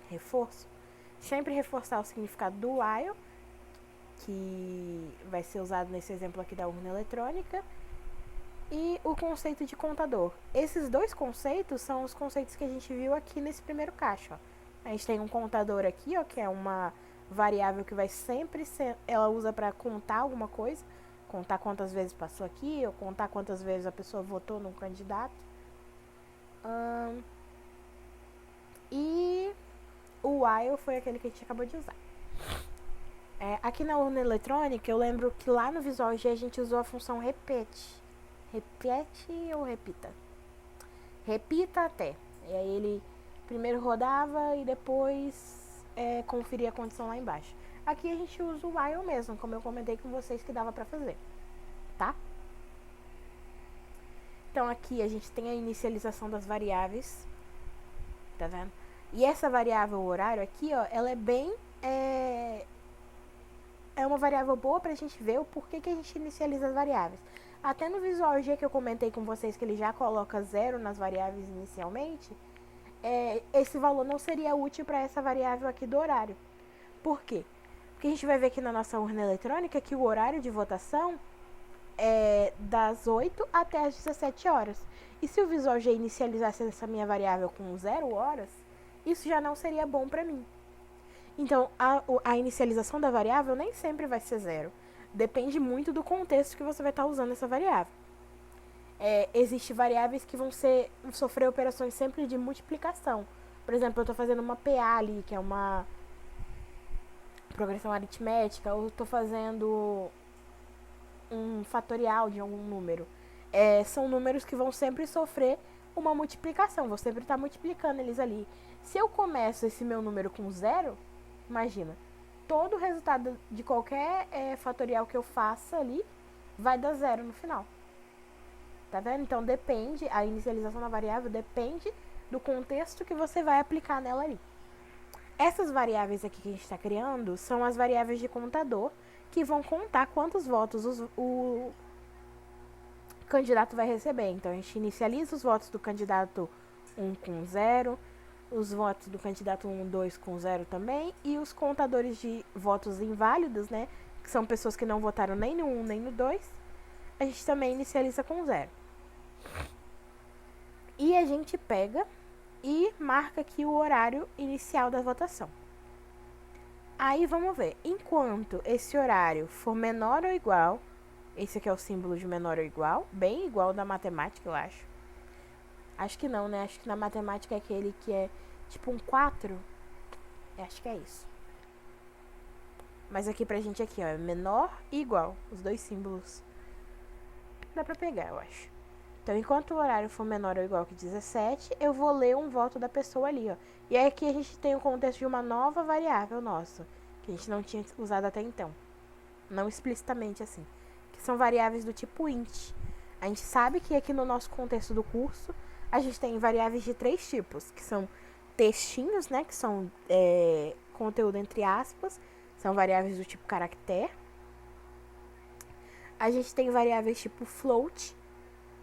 A: reforço, sempre reforçar o significado do while, que vai ser usado nesse exemplo aqui da urna eletrônica, e o conceito de contador. Esses dois conceitos são os conceitos que a gente viu aqui nesse primeiro caixa, ó. A gente tem um contador aqui, ó, que é uma variável que vai sempre ser, ela usa para contar alguma coisa, contar quantas vezes passou aqui, ou contar quantas vezes a pessoa votou num candidato. E o while foi aquele que a gente acabou de usar. Aqui na urna eletrônica, eu lembro que lá no Visual G a gente usou a função repete. Repete ou repita? Repita até. E aí ele primeiro rodava e depois conferia a condição lá embaixo. Aqui a gente usa o while mesmo, como eu comentei com vocês que dava pra fazer, tá? Então aqui a gente tem a inicialização das variáveis, tá vendo? E essa variável horário aqui, ó, ela é bem... É uma variável boa pra gente ver o porquê que a gente inicializa as variáveis. Até no Visual G que eu comentei com vocês que ele já coloca 0 nas variáveis inicialmente, esse valor não seria útil para essa variável aqui do horário. Por quê? Porque a gente vai ver aqui na nossa urna eletrônica que o horário de votação é das 8 até as 17 horas. E se o Visual G inicializasse essa minha variável com 0 horas, isso já não seria bom para mim. Então, a inicialização da variável nem sempre vai ser 0. Depende muito do contexto que você vai estar usando essa variável. Existem variáveis que vão sofrer operações sempre de multiplicação. Por exemplo, eu estou fazendo uma PA ali, que é uma progressão aritmética, ou estou fazendo um fatorial de algum número. São números que vão sempre sofrer uma multiplicação, vou sempre estar multiplicando eles ali. Se eu começo esse meu número com 0, imagina, todo o resultado de qualquer fatorial que eu faça ali vai dar 0 no final. Tá vendo? Então depende, a inicialização da variável depende do contexto que você vai aplicar nela ali. Essas variáveis aqui que a gente está criando são as variáveis de contador, que vão contar quantos votos o candidato vai receber. Então a gente inicializa os votos do candidato 1 com 0, os votos do candidato 1, 2 com 0 também, e os contadores de votos inválidos, né, que são pessoas que não votaram nem no 1 nem no 2, a gente também inicializa com 0. E a gente pega e marca aqui o horário inicial da votação. Aí vamos ver, enquanto esse horário for menor ou igual, esse aqui é o símbolo de menor ou igual, bem igual da matemática, eu acho. Acho que não, né? Acho que na matemática é aquele que é tipo um 4. Acho que é isso. Mas aqui pra gente aqui, ó, é menor e igual, os dois símbolos. Dá pra pegar, eu acho. Então, enquanto o horário for menor ou igual que 17, eu vou ler um voto da pessoa ali, ó. E aí aqui a gente tem o contexto de uma nova variável nossa, que a gente não tinha usado até então. Não explicitamente assim. Que são variáveis do tipo int. A gente sabe que aqui no nosso contexto do curso, a gente tem variáveis de 3 tipos, que são textinhos, né, que são conteúdo entre aspas, são variáveis do tipo caractere. A gente tem variáveis tipo float,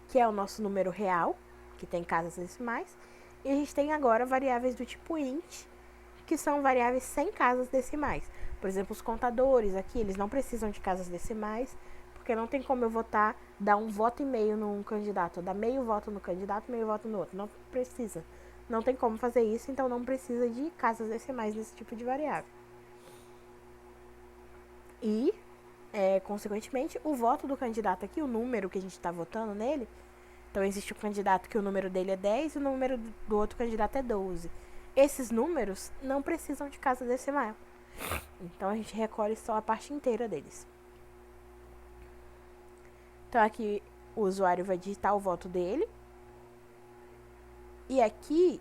A: que é o nosso número real, que tem casas decimais. E a gente tem agora variáveis do tipo int, que são variáveis sem casas decimais. Por exemplo, os contadores aqui, eles não precisam de casas decimais, porque não tem como eu dar um voto e meio num candidato, dar meio voto no candidato, meio voto no outro. Não precisa. Não tem como fazer isso, então não precisa de casas decimais nesse tipo de variável. E, consequentemente, o voto do candidato aqui, o número que a gente está votando nele, então existe um candidato que o número dele é 10 e o número do outro candidato é 12. Esses números não precisam de casa decimal. Então a gente recolhe só a parte inteira deles. Então aqui o usuário vai digitar o voto dele. E aqui,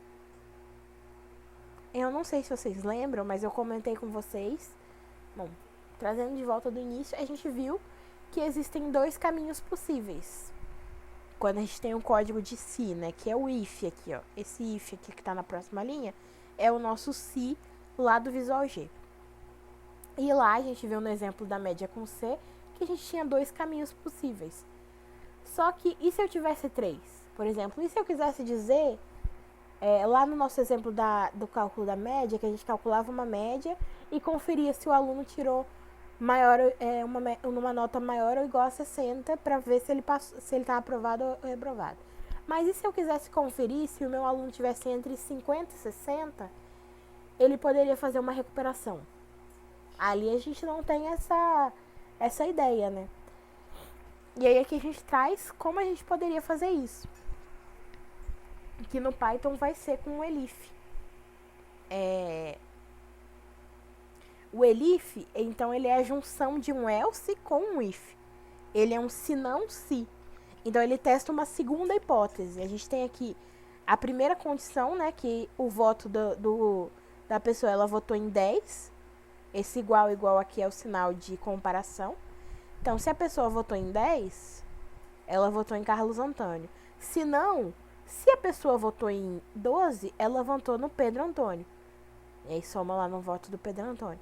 A: eu não sei se vocês lembram, mas eu comentei com vocês. Bom, trazendo de volta do início, a gente viu que existem 2 caminhos possíveis. Quando a gente tem um código de se, né, que é o if aqui, ó. Esse if aqui que tá na próxima linha é o nosso se lá do Visual G. E lá a gente viu no exemplo da média com C que a gente tinha 2 caminhos possíveis. Só que, e se eu tivesse 3? Por exemplo, e se eu quisesse dizer, lá no nosso exemplo do cálculo da média, que a gente calculava uma média e conferia se o aluno tirou uma nota maior ou igual a 60 para ver se ele está aprovado ou reprovado. Mas e se eu quisesse conferir se o meu aluno tivesse entre 50 e 60, ele poderia fazer uma recuperação. Ali a gente não tem essa ideia, né? E aí aqui a gente traz como a gente poderia fazer isso. Que no Python vai ser com o elif. O elif, então, ele é a junção de um else com um if. Ele é um se não se. Então, ele testa uma segunda hipótese. A gente tem aqui a primeira condição, né, que o voto da pessoa, ela votou em 10. Esse igual aqui é o sinal de comparação. Então, se a pessoa votou em 10, ela votou em Carlos Antônio. Se não, se a pessoa votou em 12, ela votou no Pedro Antônio. E aí soma lá no voto do Pedro Antônio.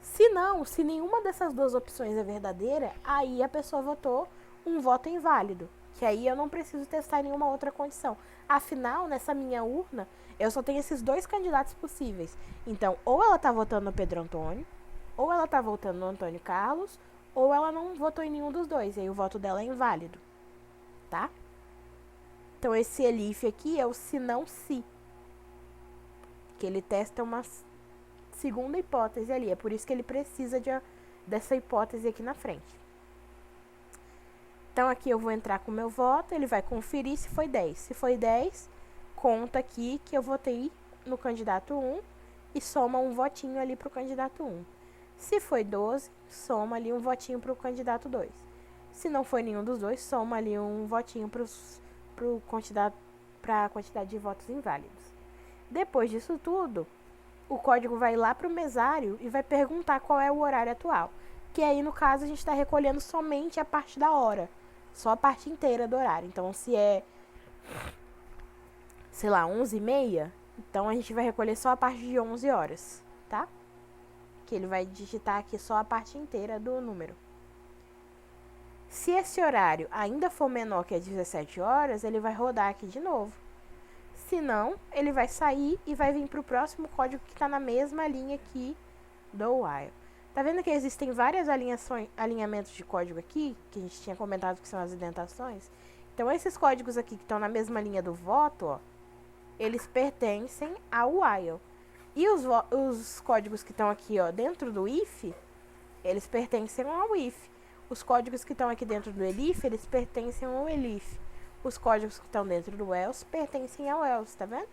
A: Se não, se nenhuma dessas 2 opções é verdadeira, aí a pessoa votou um voto inválido. Que aí eu não preciso testar nenhuma outra condição. Afinal, nessa minha urna, eu só tenho esses 2 candidatos possíveis. Então, ou ela tá votando no Pedro Antônio, ou ela tá votando no Antônio Carlos, ou ela não votou em nenhum dos 2. E aí o voto dela é inválido. Tá? Então, esse elif aqui é o se não se. Que ele testa uma segunda hipótese ali. É por isso que ele precisa dessa hipótese aqui na frente. Então, aqui eu vou entrar com o meu voto. Ele vai conferir se foi 10. Se foi 10, conta aqui que eu votei no candidato 1 e soma um votinho ali pro candidato 1. Se foi 12, soma ali um votinho para o candidato 2. Se não foi nenhum dos dois, soma ali um votinho para a quantidade de votos inválidos. Depois disso tudo, o código vai lá para o mesário e vai perguntar qual é o horário atual. Que aí, no caso, a gente está recolhendo somente a parte da hora. Só a parte inteira do horário. Então, se é, sei lá, 11h30, então a gente vai recolher só a parte de 11 horas, tá? Que ele vai digitar aqui só a parte inteira do número. Se esse horário ainda for menor que as 17 horas, ele vai rodar aqui de novo. Se não, ele vai sair e vai vir para o próximo código que está na mesma linha aqui do while. Tá vendo que existem vários alinhamentos de código aqui, que a gente tinha comentado que são as indentações? Então, esses códigos aqui que estão na mesma linha do voto, ó, eles pertencem ao while. E os códigos que estão aqui, ó, dentro do if, eles pertencem ao if. Os códigos que estão aqui dentro do elif, eles pertencem ao elif. Os códigos que estão dentro do else pertencem ao else, tá vendo?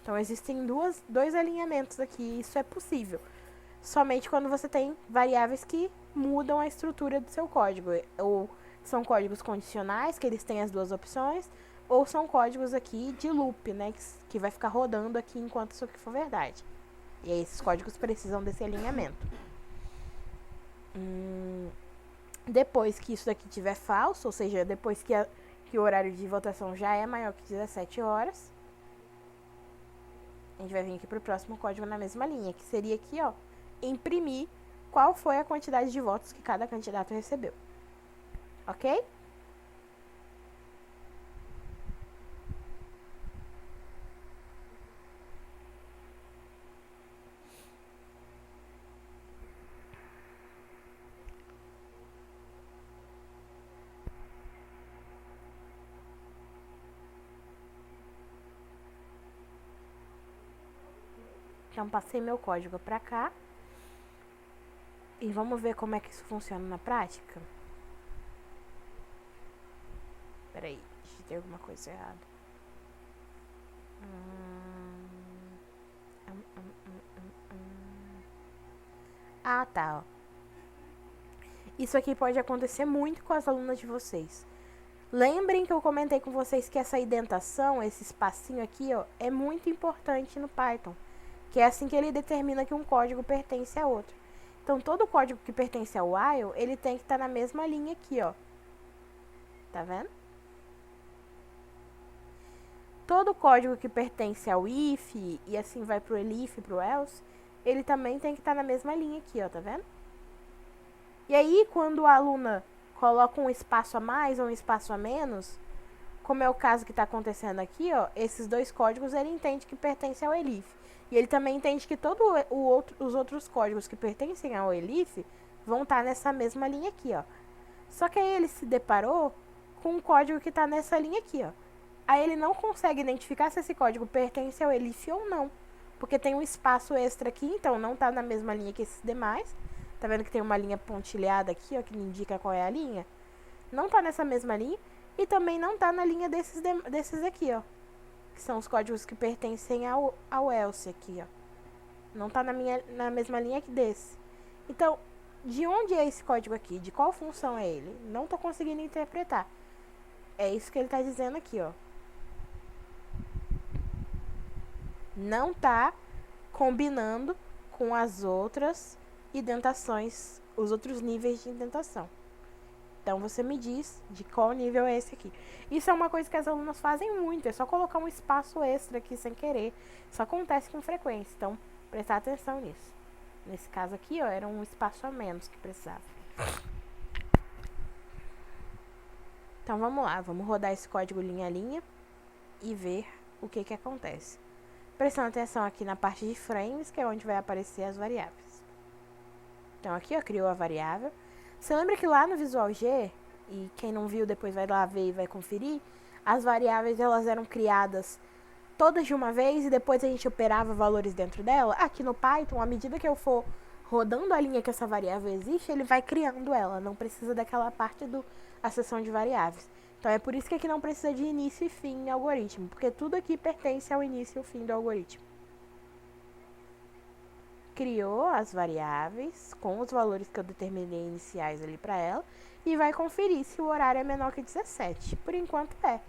A: Então, existem dois alinhamentos aqui, isso é possível. Somente quando você tem variáveis que mudam a estrutura do seu código. Ou são códigos condicionais, que eles têm as duas opções, ou são códigos aqui de loop, né, que vai ficar rodando aqui enquanto isso aqui for verdade. E aí, esses códigos precisam desse alinhamento. Depois que isso daqui tiver falso, ou seja, depois que o horário de votação já é maior que 17 horas, a gente vai vir aqui para o próximo código na mesma linha, que seria aqui, ó, imprimir qual foi a quantidade de votos que cada candidato recebeu. Ok? Então, passei meu código para cá. E vamos ver como é que isso funciona na prática. Peraí, digitei alguma coisa errada. Ah, tá, ó. Isso aqui pode acontecer muito com as alunas de vocês. Lembrem que eu comentei com vocês que essa indentação, esse espacinho aqui, ó, é muito importante no Python. Que é assim que ele determina que um código pertence a outro. Então, todo código que pertence ao while, ele tem que estar na mesma linha aqui, ó. Tá vendo? Todo código que pertence ao if, e assim vai pro elif, pro else, ele também tem que estar na mesma linha aqui, ó, tá vendo? E aí, quando a aluna coloca um espaço a mais ou um espaço a menos, como é o caso que está acontecendo aqui, ó, esses dois códigos ele entende que pertencem ao elif. E ele também entende que todos os outros códigos que pertencem ao elif vão estar nessa mesma linha aqui, ó. Só que aí ele se deparou com um código que está nessa linha aqui, ó. Aí ele não consegue identificar se esse código pertence ao elif ou não. Porque tem um espaço extra aqui, então não está na mesma linha que esses demais. Tá vendo que tem uma linha pontilhada aqui, ó, que indica qual é a linha? Não está nessa mesma linha. E também não está na linha desses aqui, ó. Que são os códigos que pertencem ao else aqui, ó. Não está na mesma linha que desse. Então, de onde é esse código aqui? De qual função é ele? Não estou conseguindo interpretar. É isso que ele está dizendo aqui, ó. Não está combinando com as outras indentações, os outros níveis de indentação. Então, você me diz de qual nível é esse aqui. Isso é uma coisa que as alunas fazem muito. É só colocar um espaço extra aqui sem querer. Isso acontece com frequência. Então, prestar atenção nisso. Nesse caso aqui, ó, era um espaço a menos que precisava. Então, vamos lá. Vamos rodar esse código linha a linha e ver o que acontece. Prestando atenção aqui na parte de frames, que é onde vai aparecer as variáveis. Então, aqui, ó, criou a variável. Você lembra que lá no Visual G, e quem não viu depois vai lá ver e vai conferir, as variáveis elas eram criadas todas de uma vez e depois a gente operava valores dentro dela? Aqui no Python, à medida que eu for rodando a linha que essa variável existe, ele vai criando ela, não precisa daquela parte da seção de variáveis. Então é por isso que aqui não precisa de início e fim em algoritmo, porque tudo aqui pertence ao início e ao fim do algoritmo. criou as variáveis com os valores que eu determinei iniciais ali para ela e vai conferir se o horário é menor que 17. Por enquanto é.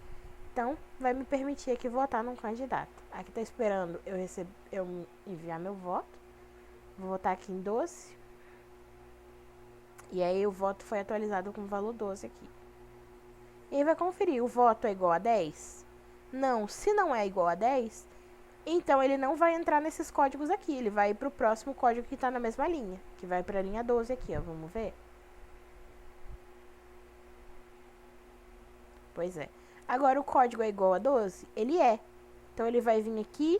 A: Então, vai me permitir aqui votar num candidato. Aqui tá esperando eu enviar meu voto. Vou votar aqui em 12. E aí o voto foi atualizado com o valor 12 aqui. E aí vai conferir, o voto é igual a 10? Não, se não é igual a 10, então ele não vai entrar nesses códigos aqui. Ele vai para o próximo código que está na mesma linha, que vai para a linha 12 aqui, ó. Vamos ver? Pois é. Agora o código é igual a 12? Ele é. Então ele vai vir aqui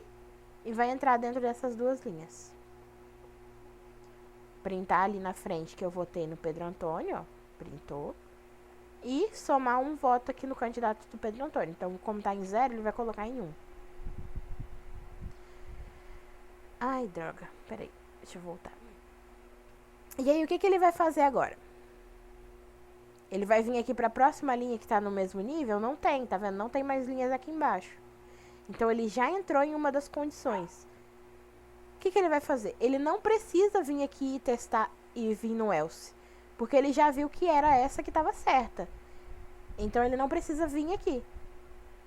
A: e vai entrar dentro dessas duas linhas. Printar ali na frente que eu votei no Pedro Antônio, ó. Printou. E somar um voto aqui no candidato do Pedro Antônio. Então, como tá em 0, ele vai colocar em 1. Ai, droga. Peraí, deixa eu voltar. E aí, o que ele vai fazer agora? Ele vai vir aqui para a próxima linha que tá no mesmo nível? Não tem, tá vendo? Não tem mais linhas aqui embaixo. Então, ele já entrou em uma das condições. O que ele vai fazer? Ele não precisa vir aqui e testar e vir no else. Porque ele já viu que era essa que estava certa. Então, ele não precisa vir aqui.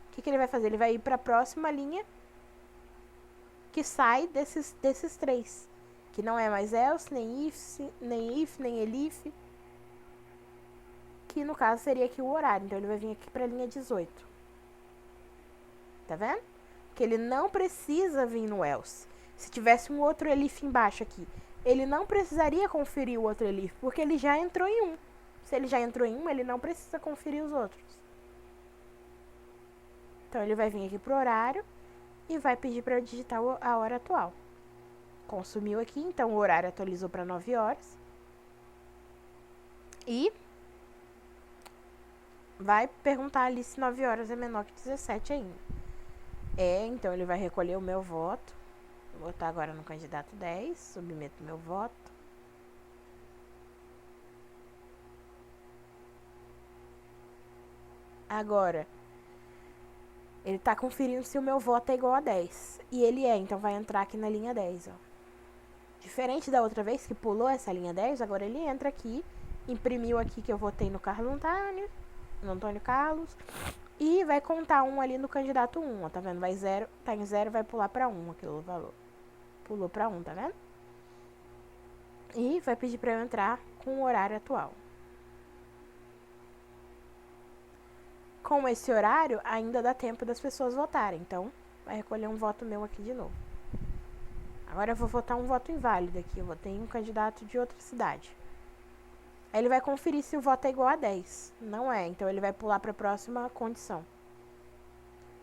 A: O que ele vai fazer? Ele vai ir para a próxima linha que sai desses três. Que não é mais else, nem if, nem elif. Que no caso seria aqui o horário. Então, ele vai vir aqui para a linha 18. Tá vendo? Que ele não precisa vir no else. Se tivesse um outro elif embaixo aqui, ele não precisaria conferir o outro elif, porque ele já entrou em um. Se ele já entrou em um, ele não precisa conferir os outros. Então, ele vai vir aqui pro horário e vai pedir para eu digitar a hora atual. Consumiu aqui, então o horário atualizou para 9 horas. E vai perguntar ali se 9 horas é menor que 17 ainda. Então ele vai recolher o meu voto. Vou botar agora no candidato 10, submeto meu voto. Agora, ele tá conferindo se o meu voto é igual a 10. E ele então vai entrar aqui na linha 10, ó. Diferente da outra vez que pulou essa linha 10, agora ele entra aqui, imprimiu aqui que eu votei no Antônio Carlos, e vai contar 1 ali no candidato 1, ó, tá vendo? Vai 0, tá em 0, vai pular pra 1 aquele valor. Pulou pra 1, tá vendo? E vai pedir pra eu entrar com o horário atual. Com esse horário, ainda dá tempo das pessoas votarem. Então, vai recolher um voto meu aqui de novo. Agora eu vou votar um voto inválido aqui. Eu votei em um candidato de outra cidade. Aí ele vai conferir se o voto é igual a 10. Não é, então ele vai pular para a próxima condição.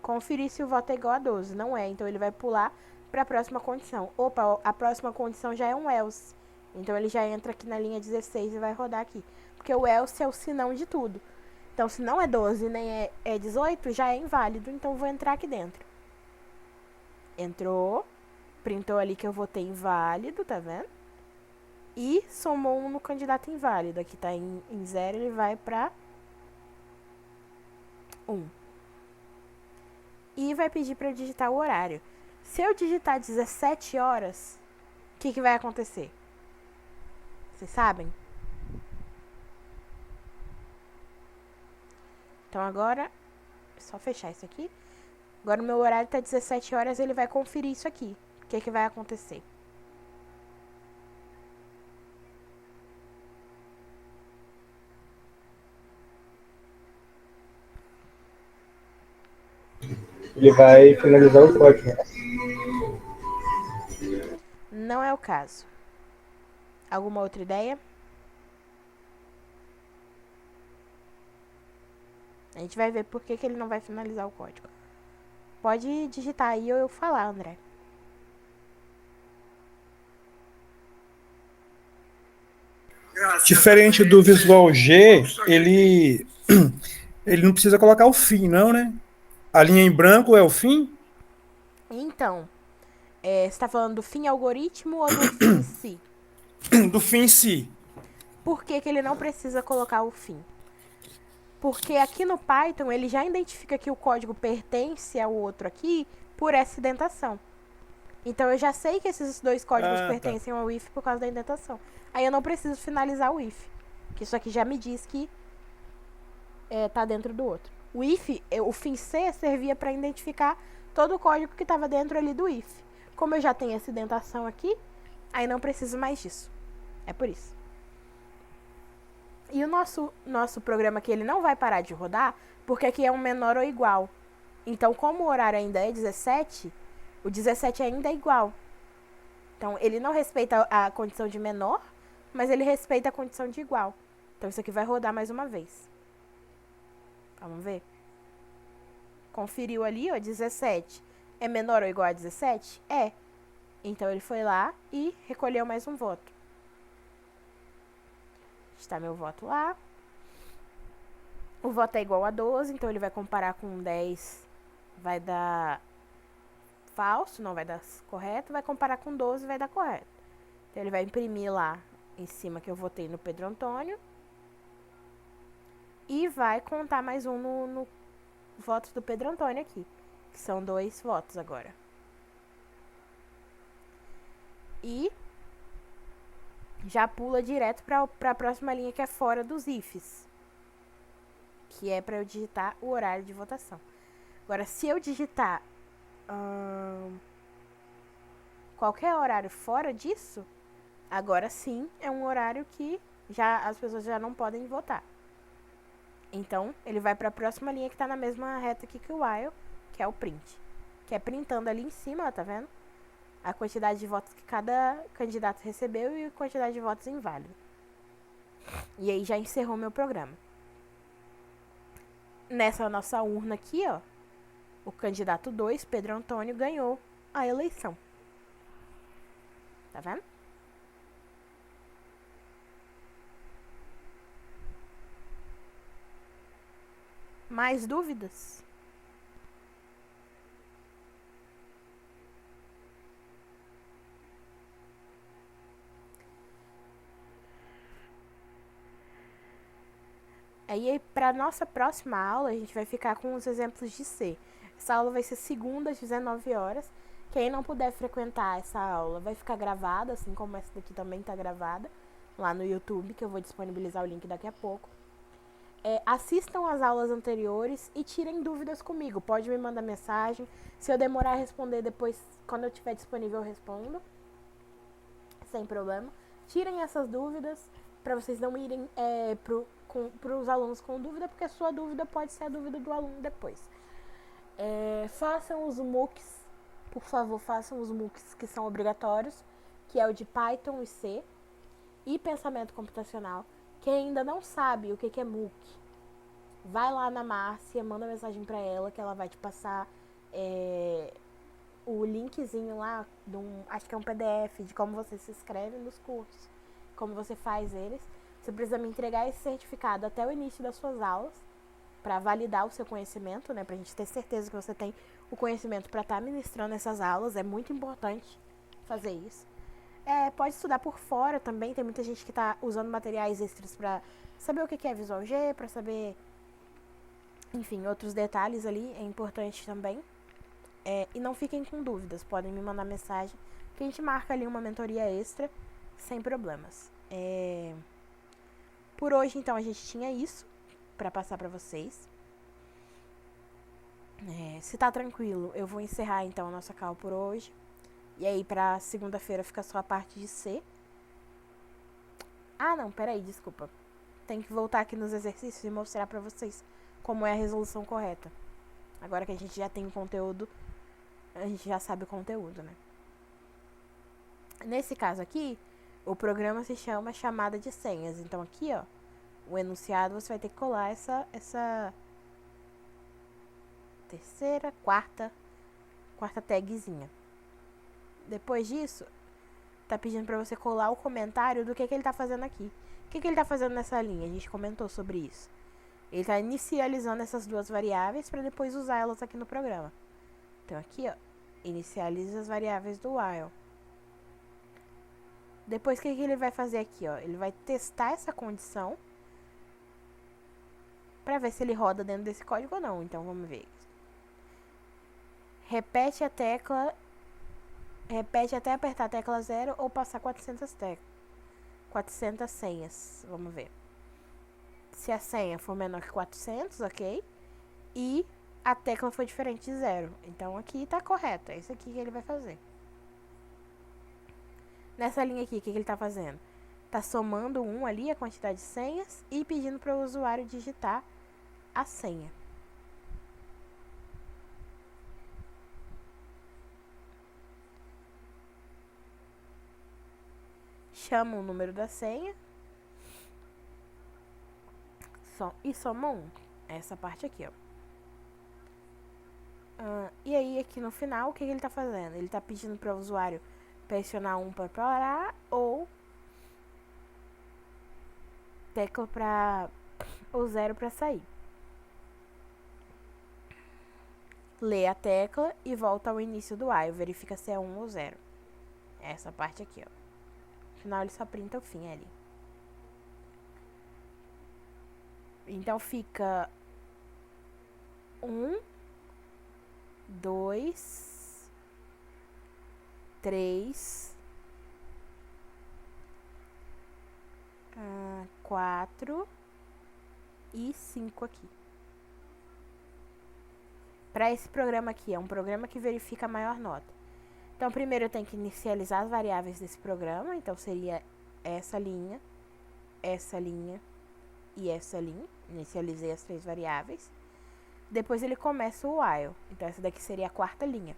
A: Conferir se o voto é igual a 12. Não é, então ele vai pular para a próxima condição. Opa, a próxima condição já é um else. Então ele já entra aqui na linha 16 e vai rodar aqui. Porque o else é o senão de tudo. Então, se não é 12 nem é 18, já é inválido. Então, eu vou entrar aqui dentro. Entrou. Printou ali que eu votei inválido, tá vendo? E somou 1 no candidato inválido. Aqui tá em 0, ele vai pra 1. E vai pedir pra eu digitar o horário. Se eu digitar 17 horas, o que vai acontecer? Vocês sabem? Então agora, é só fechar isso aqui. Agora o meu horário tá 17 horas, ele vai conferir isso aqui. O que vai acontecer?
B: Ele vai finalizar o código.
A: Não é o caso. Alguma outra ideia? A gente vai ver por que ele não vai finalizar o código. Pode digitar aí ou eu falar, André.
C: Diferente do Visual G, ele não precisa colocar o fim, não, né? A linha em branco é o fim?
A: Então, você está falando do fim algoritmo ou do fim em si?
C: Do fim em si.
A: Por que ele não precisa colocar o fim? Porque aqui no Python, ele já identifica que o código pertence ao outro aqui por essa indentação. Então eu já sei que esses 2 códigos
C: Tá.
A: pertencem ao if por causa da indentação. Aí eu não preciso finalizar o if. Que isso aqui já me diz que tá dentro do outro. O if, o fim C, servia para identificar todo o código que estava dentro ali do if. Como eu já tenho essa indentação aqui, aí não preciso mais disso. É por isso. E o nosso programa aqui, ele não vai parar de rodar, porque aqui é um menor ou igual. Então, como o horário ainda é 17, o 17 ainda é igual. Então, ele não respeita a condição de menor, mas ele respeita a condição de igual. Então, isso aqui vai rodar mais uma vez. Vamos ver? Conferiu ali, ó, 17. É menor ou igual a 17? É. Então, ele foi lá e recolheu mais um voto. Está meu voto lá. O voto é igual a 12, então ele vai comparar com 10, vai dar falso, não vai dar correto. Vai comparar com 12, vai dar correto. Então ele vai imprimir lá em cima que eu votei no Pedro Antônio. E vai contar mais um no votos do Pedro Antônio aqui. Que são 2 votos agora. E já pula direto para a próxima linha, que é fora dos ifs, que é para eu digitar o horário de votação. Agora, se eu digitar qualquer horário fora disso, agora sim é um horário que as pessoas já não podem votar. Então, ele vai para a próxima linha, que está na mesma reta aqui que o while, que é o print. Que é printando ali em cima, ó, tá vendo? A quantidade de votos que cada candidato recebeu e a quantidade de votos inválidos. E aí já encerrou meu programa. Nessa nossa urna aqui, ó, o candidato 2, Pedro Antônio, ganhou a eleição. Tá vendo? Mais dúvidas? Aí, para nossa próxima aula, a gente vai ficar com os exemplos de C. Essa aula vai ser segunda às 19 horas. Quem não puder frequentar essa aula vai ficar gravada, assim como essa daqui também está gravada, lá no YouTube, que eu vou disponibilizar o link daqui a pouco. Assistam as aulas anteriores e tirem dúvidas comigo. Pode me mandar mensagem. Se eu demorar a responder depois, quando eu estiver disponível, eu respondo. Sem problema. Tirem essas dúvidas para vocês não irem para os alunos com dúvida, porque a sua dúvida pode ser a dúvida do aluno depois. Façam os MOOCs, por favor, façam os MOOCs que são obrigatórios, que é o de Python e C e pensamento computacional. Quem ainda não sabe o que é MOOC, vai lá na Márcia, manda mensagem para ela que ela vai te passar o linkzinho lá, acho que é um PDF de como você se inscreve nos cursos, como você faz eles. Você precisa me entregar esse certificado até o início das suas aulas, para validar o seu conhecimento, né? Pra gente ter certeza que você tem o conhecimento para estar ministrando essas aulas. É muito importante fazer isso. Pode estudar por fora também. Tem muita gente que está usando materiais extras para saber o que é Visual G, para saber, enfim, outros detalhes ali. É importante também. E não fiquem com dúvidas. Podem me mandar mensagem que a gente marca ali uma mentoria extra sem problemas. Por hoje, então, a gente tinha isso para passar para vocês. Se tá tranquilo, eu vou encerrar então a nossa call por hoje. E aí pra segunda-feira fica só a parte de C. Ah, não, peraí, desculpa. Tem que voltar aqui nos exercícios e mostrar pra vocês como é a resolução correta. Agora que a gente já tem o conteúdo, a gente já sabe o conteúdo, né? Nesse caso aqui, o programa se chama chamada de senhas. Então aqui, ó, o enunciado você vai ter que colar essa terceira, quarta tagzinha. Depois disso, tá pedindo pra você colar o comentário do que ele tá fazendo aqui. O que ele tá fazendo nessa linha? A gente comentou sobre isso. Ele tá inicializando essas duas variáveis para depois usar elas aqui no programa. Então aqui, ó, inicializa as variáveis do while. Depois, o que ele vai fazer aqui, ó? Ele vai testar essa condição para ver se ele roda dentro desse código ou não. Então, vamos ver. Repete a tecla repete até apertar a tecla 0 ou passar 400 senhas. Vamos ver. Se a senha for menor que 400, ok? E a tecla foi diferente de 0. Então aqui tá correto. É isso aqui que ele vai fazer. Nessa linha aqui, o que ele tá fazendo? Tá somando 1 ali, a quantidade de senhas, e pedindo para o usuário digitar a senha. Chama o número da senha e soma 1. Essa parte aqui, ó. E aí, aqui no final, o que ele tá fazendo? Ele tá pedindo para o usuário pressionar 1 para parar ou tecla para ou 0 para sair. Lê a tecla e volta ao início do while. Verifica se é 1 ou 0. Essa parte aqui, ó. No final ele só printa o fim ali. Então fica 1, 2, 3, 4 e 5 aqui. Para esse programa aqui, é um programa que verifica a maior nota. Então, primeiro eu tenho que inicializar as variáveis desse programa. Então, seria essa linha e essa linha. Inicializei as 3 variáveis. Depois ele começa o while. Então, essa daqui seria a 4ª linha.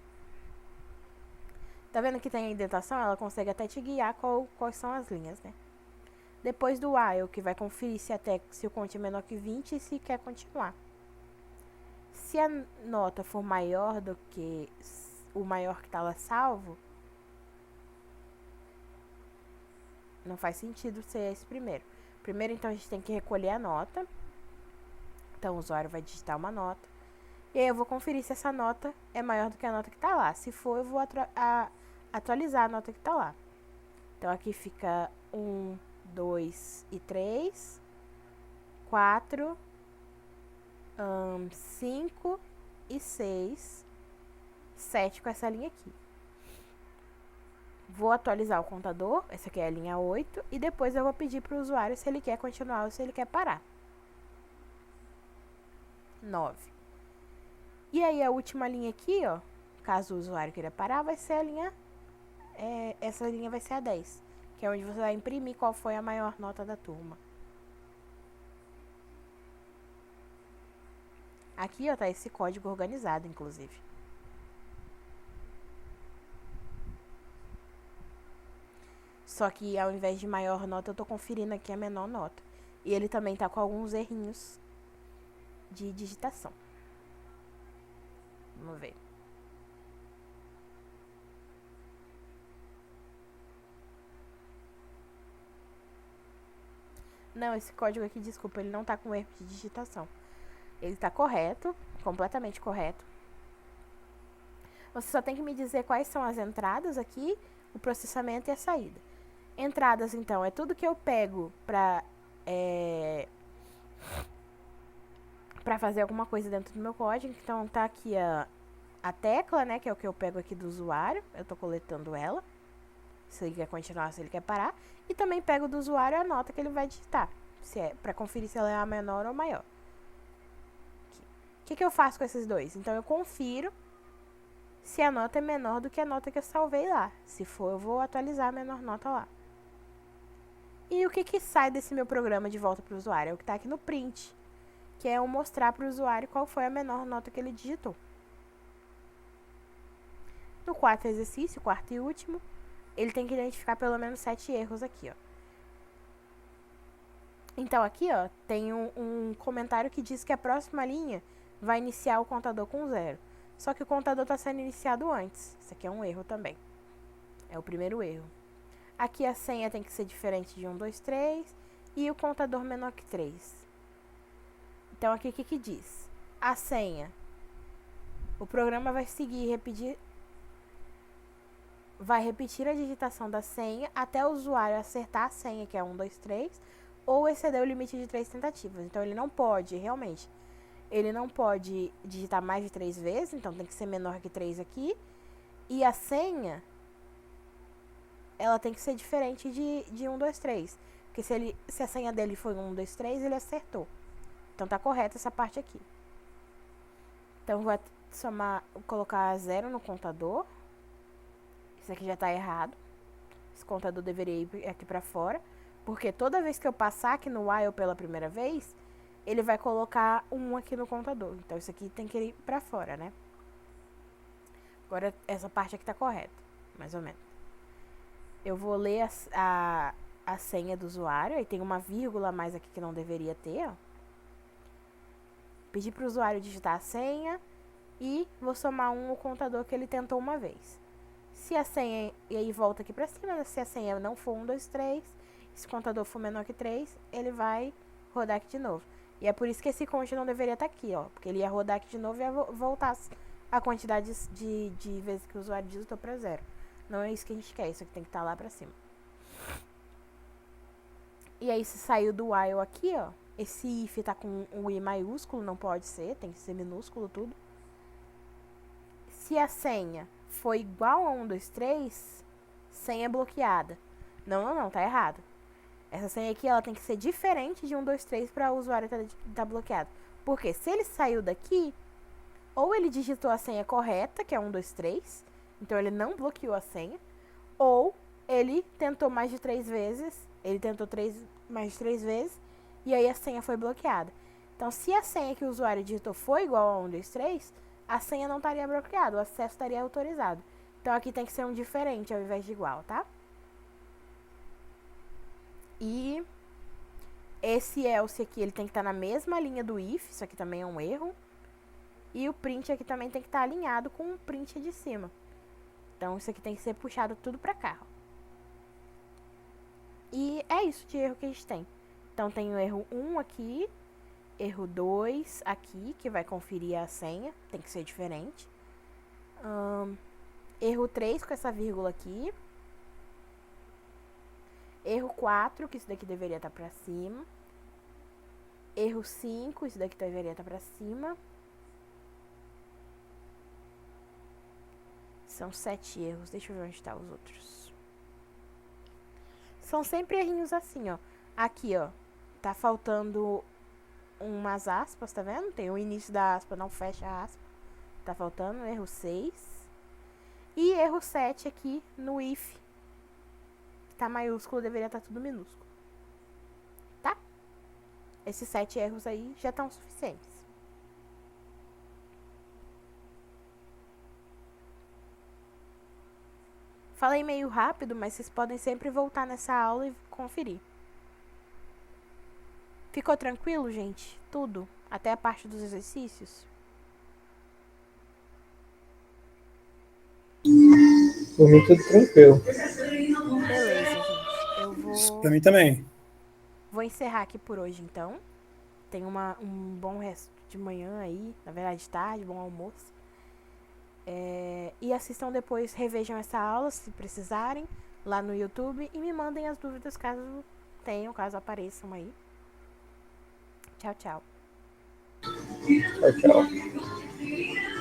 A: Tá vendo que tem a indentação? Ela consegue até te guiar quais são as linhas, né? Depois do while, que vai conferir se o count é menor que 20 e se quer continuar. Se a nota for maior do que o maior que está lá salvo, não faz sentido ser esse primeiro. Primeiro, então, a gente tem que recolher a nota. Então, o usuário vai digitar uma nota. E aí eu vou conferir se essa nota é maior do que a nota que está lá. Se for, eu vou atualizar a nota que está lá. Então, aqui fica 1, 2 e 3, 4, 5 e 6, 7 com essa linha aqui. Vou atualizar o contador, essa aqui é a linha 8, e depois eu vou pedir para o usuário se ele quer continuar ou se ele quer parar. 9. E aí a última linha aqui, ó, caso o usuário queira parar, vai ser a linha, essa linha vai ser a 10, que é onde você vai imprimir qual foi a maior nota da turma. Aqui, ó, tá esse código organizado, inclusive. Só que ao invés de maior nota, eu tô conferindo aqui a menor nota. E ele também tá com alguns errinhos de digitação. Vamos ver. Não, esse código aqui, desculpa, ele não tá com erro de digitação. Ele tá correto, completamente correto. Você só tem que me dizer quais são as entradas aqui, o processamento e a saída. Entradas, então, é tudo que eu pego pra fazer alguma coisa dentro do meu código. Então, tá aqui a tecla, né, que é o que eu pego aqui do usuário. Eu tô coletando ela, se ele quer continuar, se ele quer parar. E também pego do usuário a nota que ele vai digitar, pra conferir se ela é a menor ou maior. O que eu faço com esses dois? Então, eu confiro se a nota é menor do que a nota que eu salvei lá. Se for, eu vou atualizar a menor nota lá. E o que sai desse meu programa de volta para o usuário? É o que está aqui no print, que é eu mostrar para o usuário qual foi a menor nota que ele digitou. No quarto exercício, quarto e último, ele tem que identificar pelo menos 7 erros aqui, ó. Então, aqui, ó, tem um comentário que diz que a próxima linha vai iniciar o contador com 0. Só que o contador está sendo iniciado antes. Isso aqui é um erro também. É o primeiro erro. Aqui a senha tem que ser diferente de 1, 2, 3. E o contador menor que 3. Então, aqui o que diz? A senha. O programa vai seguir e vai repetir a digitação da senha até o usuário acertar a senha, que é 1, 2, 3, ou exceder o limite de 3 tentativas. Então, ele não pode, realmente, ele não pode digitar mais de 3 vezes, então tem que ser menor que 3 aqui. E a senha ela tem que ser diferente de 1, 2, 3. Porque se a senha dele foi 1, 2, 3, ele acertou. Então tá correta essa parte aqui. Então vou colocar 0 no contador. Isso aqui já tá errado. Esse contador deveria ir aqui pra fora. Porque toda vez que eu passar aqui no while pela primeira vez, ele vai colocar 1 aqui no contador. Então isso aqui tem que ir pra fora, né? Agora essa parte aqui tá correta, mais ou menos. Eu vou ler a senha do usuário. Aí tem uma vírgula a mais aqui que não deveria ter, ó. Pedir pro usuário digitar a senha. E vou somar 1 no contador que ele tentou uma vez. Se a senha, e aí volta aqui pra cima, né? Se a senha não for 1, 2, 3, se o contador for menor que 3, ele vai rodar aqui de novo. E é por isso que esse count não deveria estar aqui, ó. Porque ele ia rodar aqui de novo e ia voltar a quantidade de vezes que o usuário digitou pra 0. Não é isso que a gente quer, isso aqui tem que estar lá pra cima. E aí se saiu do while aqui, ó, esse if tá com um i maiúsculo, não pode ser, tem que ser minúsculo tudo. Se a senha for igual a 1, 2, 3, senha bloqueada. Não, tá errado. Essa senha aqui, ela tem que ser diferente de 1, 2, 3 para o usuário tá bloqueado. Porque se ele saiu daqui, ou ele digitou a senha correta, que é 1, 2, 3, então ele não bloqueou a senha, ou ele tentou mais de 3 vezes, ele tentou mais de 3 vezes, e aí a senha foi bloqueada. Então, se a senha que o usuário digitou foi igual a 1, 2, 3, a senha não estaria bloqueada, o acesso estaria autorizado. Então, aqui tem que ser um diferente ao invés de igual, tá? E esse else aqui, ele tem que estar na mesma linha do if, isso aqui também é um erro. E o print aqui também tem que estar alinhado com o print de cima. Então, isso aqui tem que ser puxado tudo pra cá, ó. E é isso de erro que a gente tem. Então, tem o erro 1 aqui, erro 2 aqui, que vai conferir a senha, tem que ser diferente. Erro 3 com essa vírgula aqui. Erro 4, que isso daqui deveria estar pra cima. Erro 5, isso daqui deveria estar pra cima. São 7 erros, deixa eu ver onde estão os outros. São sempre errinhos assim, ó. Aqui, ó, tá faltando umas aspas, tá vendo? Tem o início da aspa, não fecha a aspa. Tá faltando erro 6. E erro 7 aqui no if. Tá maiúsculo, deveria estar tudo minúsculo. Tá? Esses 7 erros aí já estão suficientes. Falei meio rápido, mas vocês podem sempre voltar nessa aula e conferir. Ficou tranquilo, gente? Tudo? Até a parte dos exercícios?
B: Por mim, tudo tranquilo.
A: Beleza, gente. Eu
C: Pra mim também.
A: vou encerrar aqui por hoje, então. Tenha um bom resto de manhã aí, na verdade de tarde, bom almoço. E assistam depois, revejam essa aula se precisarem, lá no YouTube. E me mandem as dúvidas caso tenham, caso apareçam aí. Tchau, tchau.
B: Tchau, tchau.